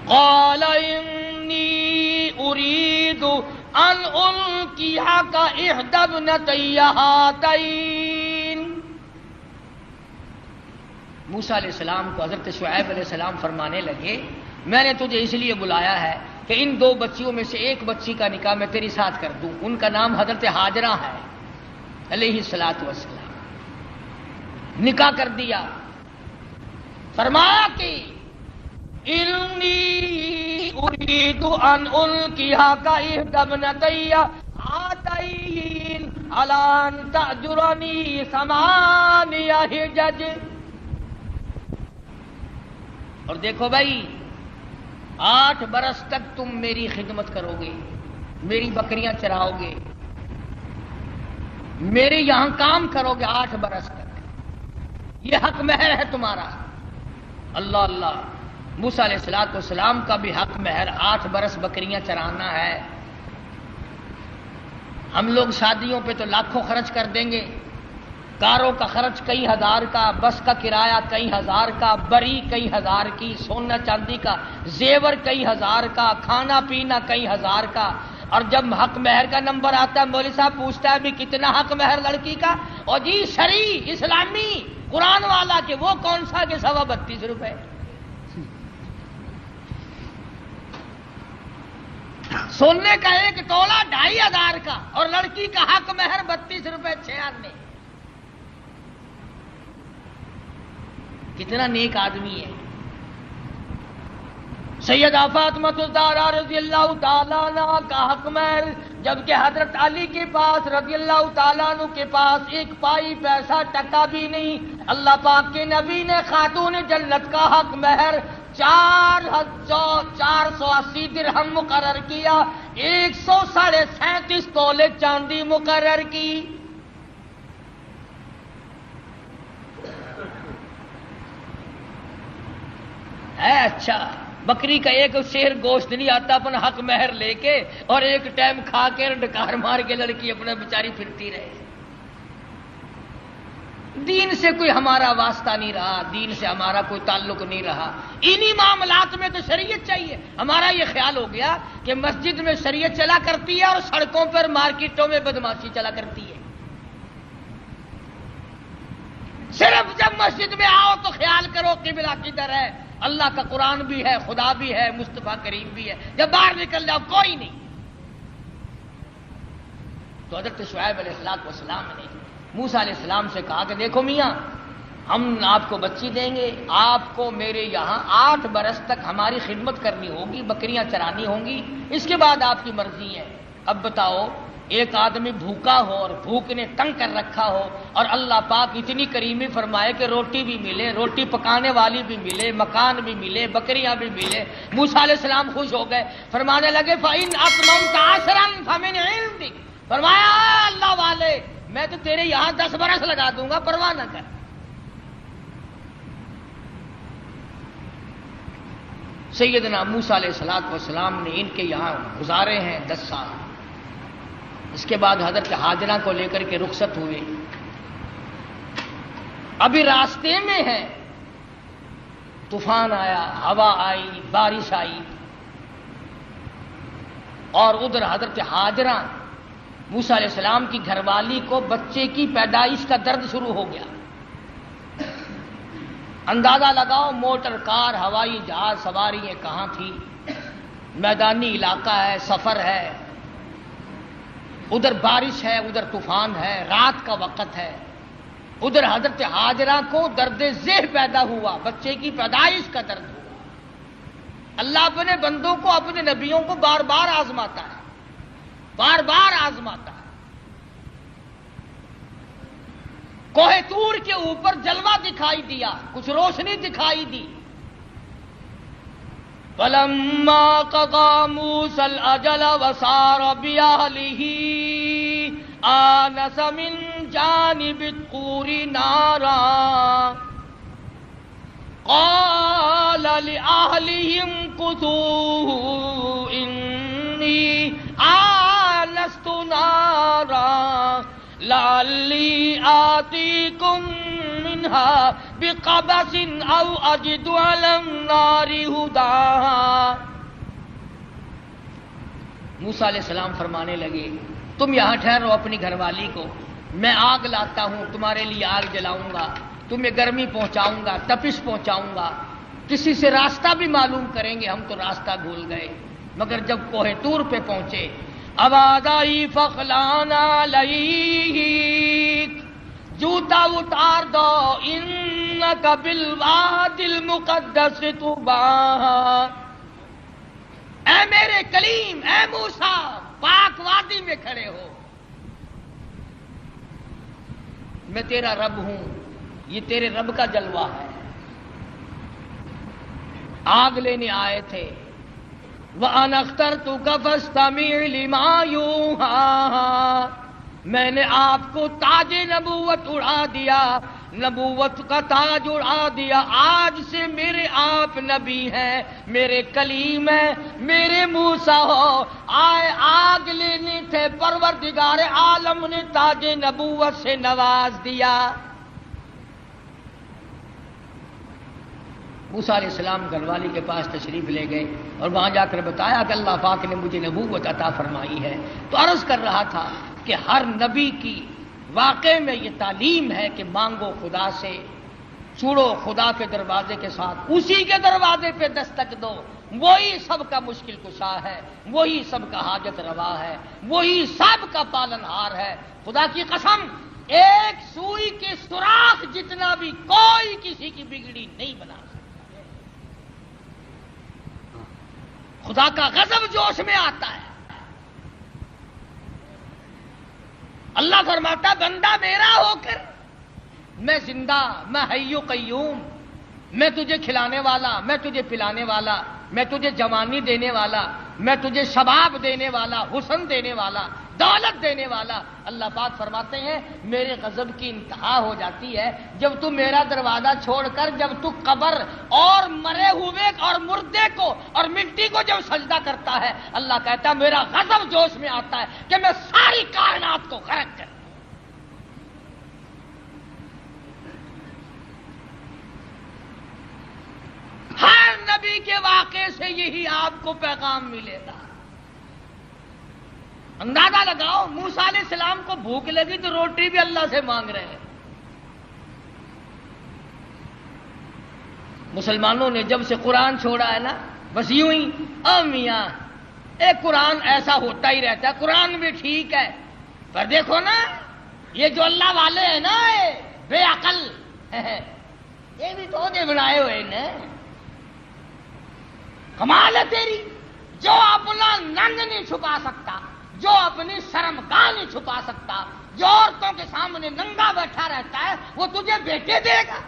قال انی اريد ان القیک احدی ابنتی ہاتین، موسیٰ علیہ السلام کو حضرت شعیب علیہ السلام فرمانے لگے میں نے تجھے اس لیے بلایا ہے کہ ان دو بچیوں میں سے ایک بچی کا نکاح میں تیری ساتھ کر دوں، ان کا نام حضرت ہاجرہ ہے علیہ السلام، نکاح کر دیا۔ فرمایا کہ انی اريد ان القیک احدی ابنتی ہاتین علی ان تأجرنی ثمانیہ حجج، اور دیکھو بھائی 8 برس تک تم میری خدمت کرو گے، میری بکریاں چراؤ گے، میرے یہاں کام کرو گے 8 برس تک، یہ حق مہر ہے تمہارا۔ اللہ اللہ، موسیٰ علیہ السلام کا بھی حق مہر 8 برس بکریاں چرانا ہے۔ ہم لوگ شادیوں پہ تو لاکھوں خرچ کر دیں گے، کاروں کا خرچ کئی ہزار کا، بس کا کرایہ کئی ہزار کا، بری کئی ہزار کی، سونا چاندی کا زیور کئی ہزار کا، کھانا پینا کئی ہزار کا، اور جب حق مہر کا نمبر آتا ہے مولوی صاحب پوچھتا ہے بھی کتنا حق مہر لڑکی کا، اور جی شرعی اسلامی قرآن والا کہ وہ کون سا کہ 32.5 روپے، سونے کا 1 تولہ 2,500 کا، اور لڑکی کا حق مہر 32 روپے 6 آنے۔ کتنا نیک آدمی ہے۔ سیدہ فاطمہ الزہرا رضی اللہ تعالیٰ عنہ کا حق مہر، جبکہ حضرت علی کے پاس رضی اللہ تعالیٰ عنہ کے پاس 1 پائی پیسہ ٹکا بھی نہیں، اللہ پاک کے نبی نے خاتون جنت کا حق مہر 480 درہم مقرر کیا، 137.5 تولے چاندی مقرر کی۔ ہے اچھا، بکری کا 1 شیر گوشت نہیں آتا اپنا حق مہر لے کے، اور 1 ٹائم کھا کے ڈکار مار کے لڑکی اپنے بیچاری پھرتی رہے۔ دین سے کوئی ہمارا واسطہ نہیں رہا، دین سے ہمارا کوئی تعلق نہیں رہا، انہی معاملات میں تو شریعت چاہیے۔ ہمارا یہ خیال ہو گیا کہ مسجد میں شریعت چلا کرتی ہے اور سڑکوں پر مارکیٹوں میں بدماشی چلا کرتی ہے۔ صرف جب مسجد میں آؤ تو خیال کرو قبلہ کدھر ہے، اللہ کا قرآن بھی ہے، خدا بھی ہے، مصطفیٰ کریم بھی ہے، جب باہر نکل جاؤ کوئی نہیں۔ تو حضرت شعیب علیہ السلام نے موسیٰ علیہ السلام سے کہا کہ دیکھو میاں، ہم آپ کو بچی دیں گے، آپ کو میرے یہاں 8 برس تک ہماری خدمت کرنی ہوگی، بکریاں چرانی ہوں گی، اس کے بعد آپ کی مرضی ہے۔ اب بتاؤ، ایک آدمی بھوکا ہو اور بھوک نے تنگ کر رکھا ہو، اور اللہ پاک اتنی کریمی فرمائے کہ روٹی بھی ملے، روٹی پکانے والی بھی ملے، مکان بھی ملے، بکریاں بھی ملے۔ موسیٰ علیہ السلام خوش ہو گئے، فرمانے لگے فَإِنْ أَتْمَمْتَ عَشْرًا فَمِنْ عِنْدِكَ، فرمایا اللہ والے میں تو تیرے یہاں 10 برس لگا دوں گا، پرواہ نہ کر۔ سیدنا موسیٰ علیہ السلام نے ان کے یہاں گزارے ہیں 10 سال۔ اس کے بعد حضرت ہاجرہ کو لے کر کے رخصت ہوئے، ابھی راستے میں ہے، طوفان آیا، ہوا آئی، بارش آئی، اور ادھر حضرت ہاجرہ موسیٰ علیہ السلام کی گھر والی کو بچے کی پیدائش کا درد شروع ہو گیا۔ اندازہ لگاؤ موٹر کار، ہوائی جہاز سواریاں کہاں تھی، میدانی علاقہ ہے، سفر ہے، ادھر بارش ہے، ادھر طوفان ہے، رات کا وقت ہے، ادھر حضرت ہاجرہ کو درد ذہن پیدا ہوا، بچے کی پیدائش کا درد ہوا۔ اللہ اپنے بندوں کو، اپنے نبیوں کو بار بار آزماتا ہے، بار بار آزماتا ہے۔ کوہ طور کے اوپر جلوہ دکھائی دیا، کچھ روشنی دکھائی دی۔ فَلَمَّا قَضَىٰ مُوسَى الْأَجَلَ وَسَارَ بِأَهْلِهِ آنَسَ مِن جَانِبِ الطُّورِ نَارًا قَالَ لِأَهْلِهِ امْكُثُوا إِنِّي آنَسْتُ نَارًا لَعَلِّي آتِيكُم مِّنْهَا بِقَبَسٍ أَوْ أَجِدُ عَلَى النَّارِ هُدًى۔ موسیٰ علیہ السلام فرمانے لگے تم یہاں ٹھہرو اپنی گھر والی کو، میں آگ لاتا ہوں، تمہارے لیے آگ جلاؤں گا، تمہیں گرمی پہنچاؤں گا، تپش پہنچاؤں گا، کسی سے راستہ بھی معلوم کریں گے، ہم تو راستہ بھول گئے۔ مگر جب کوہ طور پہ پہنچے، آواز آئی فخلعن علیک، جوتا اتار دو، انک بالوادی المقدس طویٰ، اے میرے کلیم، اے موسیٰ، پاک وادی میں کھڑے ہو، میں تیرا رب ہوں، یہ تیرے رب کا جلوہ ہے۔ آگ لینے آئے تھے، وَأَنَا اخْتَرْتُكَ فَاسْتَمِعْ لِمَا يُوحَىٰ، میں نے آپ کو تاج نبوت اڑا دیا، نبوت کا تاج اڑا دیا، آج سے میرے آپ نبی ہیں، میرے کلیم ہیں، میرے موسیٰ ہو۔ آئے آگ لینے تھے، پروردگار عالم نے تاج نبوت سے نواز دیا۔ موسیٰ علیہ السلام گھر والی کے پاس تشریف لے گئے اور وہاں جا کر بتایا کہ اللہ پاک نے مجھے نبوت عطا فرمائی ہے۔ تو عرض کر رہا تھا کہ ہر نبی کی واقع میں یہ تعلیم ہے کہ مانگو خدا سے، چھوڑو خدا کے دروازے کے ساتھ، اسی کے دروازے پہ دستک دو، وہی سب کا مشکل کشا ہے، وہی سب کا حاجت روا ہے، وہی سب کا پالن ہار ہے۔ خدا کی قسم، ایک سوئی کے سوراخ جتنا بھی کوئی کسی کی بگڑی نہیں بنا سکتا۔ خدا کا غضب جوش میں آتا ہے۔ اللہ فرماتا بندہ میرا ہو کر، میں زندہ، میں حی و قیوم، میں تجھے کھلانے والا، میں تجھے پلانے والا، میں تجھے جوانی دینے والا، میں تجھے شباب دینے والا، حسن دینے والا، دولت دینے والا۔ اللہ پاک فرماتے ہیں میرے غضب کی انتہا ہو جاتی ہے جب تو میرا دروازہ چھوڑ کر، جب تو قبر اور مرے ہوئے اور مردے کو اور مٹی کو جب سجدہ کرتا ہے، اللہ کہتا ہے میرا غضب جوش میں آتا ہے کہ میں ساری کائنات کو غرق کر۔ ہر نبی کے واقعے سے یہی آپ کو پیغام ملے گا۔ اندازہ لگاؤ، موسیٰ علیہ السلام کو بھوک لگی تو روٹی بھی اللہ سے مانگ رہے ہیں۔ مسلمانوں نے جب سے قرآن چھوڑا ہے نا، بس یوں ہی میاں ایک قرآن ایسا ہوتا ہی رہتا ہے، قرآن بھی ٹھیک ہے پر دیکھو نا یہ جو اللہ والے ہیں نا بے عقل یہ بھی تو دے بنائے ہوئے نا، کمال ہے تیری، جو اپنا ننگ نہیں چھپا سکتا، جو اپنی شرمگاہ نہیں چھپا سکتا، جو عورتوں کے سامنے ننگا بیٹھا رہتا ہے وہ تجھے بیٹے دے گا،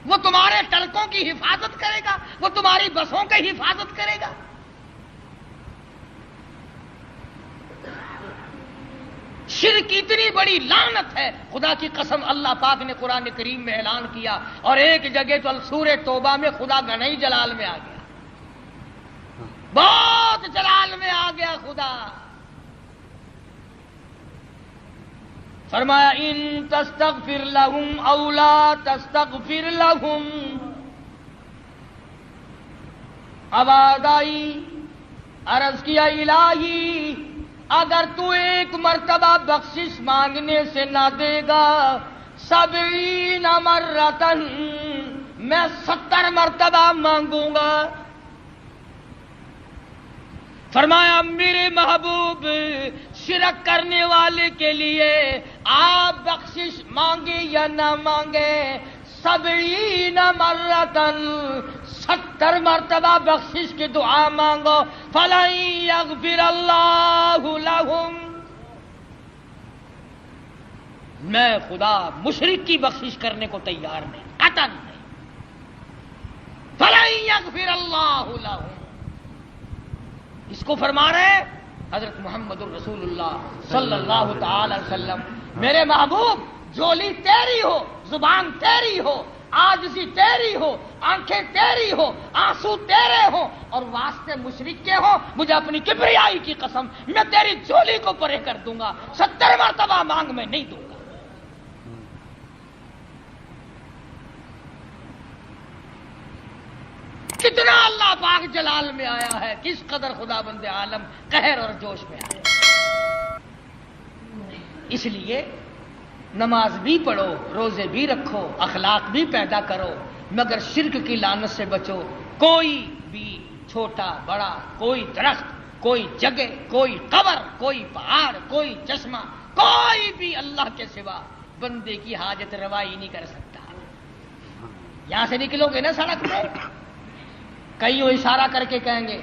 وہ تمہارے ٹلکوں کی حفاظت کرے گا، وہ تمہاری بسوں کی حفاظت کرے گا۔ شرک اتنی بڑی لعنت ہے، خدا کی قسم اللہ پاک نے قرآن کریم میں اعلان کیا، اور ایک جگہ تو سورہ توبہ میں خدا گنائی جلال میں آ گیا، بہت جلال میں آ گیا خدا، فرمایا ان تستغفر لهم او لا تستغفر لهم، آواز آئی، عرض کیا الہی اگر تو ایک مرتبہ بخشش مانگنے سے نہ دے گا 70 مرتن، میں 70 مرتبہ مانگوں گا۔ فرمایا میرے محبوب شرک کرنے والے کے لیے آپ بخشش مانگے یا نہ مانگے 70 مرتن، 70 مرتبہ بخشش کی دعا مانگو، فَلَن يَغْفِرَ اللَّهُ لَهُمْ، میں خدا مشرک کی بخشش کرنے کو تیار نہیں، قطعاً نہیں، فَلَن يَغْفِرَ اللَّهُ لَهُمْ۔ اس کو فرما رہے حضرت محمد الرسول اللہ صلی اللہ تعالی علیہ وسلم، میرے محبوب جولی تیری ہو، زبان تیری ہو، عاجزی تیری ہو، آنکھیں تیری ہو، آنسو تیرے ہو، اور واسطے مشرک کے ہو، مجھے اپنی کبریائی کی قسم میں تیری جولی کو پرے کر دوں گا، 70 مرتبہ مانگ میں نہیں دوں گا۔ کتنا اللہ پاک جلال میں آیا ہے، کس قدر خدا بند عالم قہر اور جوش میں آیا۔ اس لیے نماز بھی پڑھو، روزے بھی رکھو، اخلاق بھی پیدا کرو، مگر شرک کی لعنت سے بچو۔ کوئی بھی چھوٹا بڑا، کوئی درخت، کوئی جگہ، کوئی قبر، کوئی پہاڑ، کوئی چشمہ، کوئی بھی اللہ کے سوا بندے کی حاجت روائی نہیں کر سکتا۔ یہاں سے نکلو گے نا سڑک پہ، کئی اشارہ کر کے کہیں گے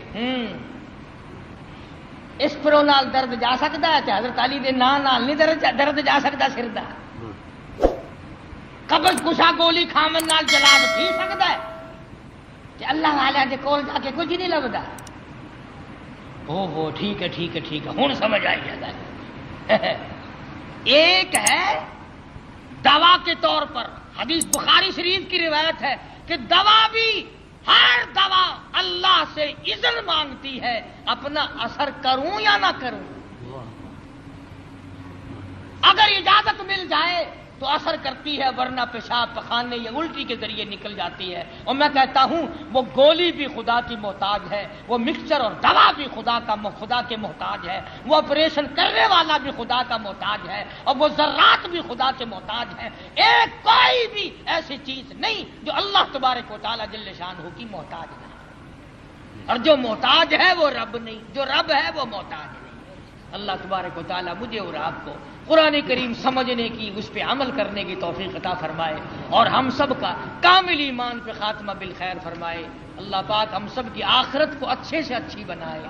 اس پرو نال درد جا سکتا ہے، حضرت علی دے نال نہیں درد جا سکتا سر دا، قبض کشا گولی کھامن نال جلاب تھی سکتا ہے کہ اللہ والے دے کول جا کے کچھ نہیں لگتا۔ ہو ٹھیک ہے ٹھیک ہے ٹھیک ہے، ہوں سمجھ آئی ہے۔ ایک ہے دوا کے طور پر، حدیث بخاری شریف کی روایت ہے کہ دوا بھی، ہر دوا اللہ سے اذن مانگتی ہے اپنا اثر کروں یا نہ کروں۔ اگر اجازت مل جائے تو اثر کرتی ہے، ورنہ پیشاب پخانے یا الٹی کے ذریعے نکل جاتی ہے۔ اور میں کہتا ہوں وہ گولی بھی خدا کی محتاج ہے، وہ مکسچر اور دوا بھی خدا کے محتاج ہے، وہ آپریشن کرنے والا بھی خدا کا محتاج ہے، اور وہ ذرات بھی خدا کے محتاج ہے۔ ایک کوئی بھی ایسی چیز نہیں جو اللہ تبارک و تعالی جل شانہ کی محتاج نہیں، اور جو محتاج ہے وہ رب نہیں، جو رب ہے وہ محتاج نہیں۔ اللہ تبارک و تعالی مجھے اور آپ کو قرآن کریم سمجھنے کی، اس پہ عمل کرنے کی توفیق عطا فرمائے، اور ہم سب کا کامل ایمان پہ خاتمہ بالخیر فرمائے۔ اللہ پاک ہم سب کی آخرت کو اچھے سے اچھی بنائے۔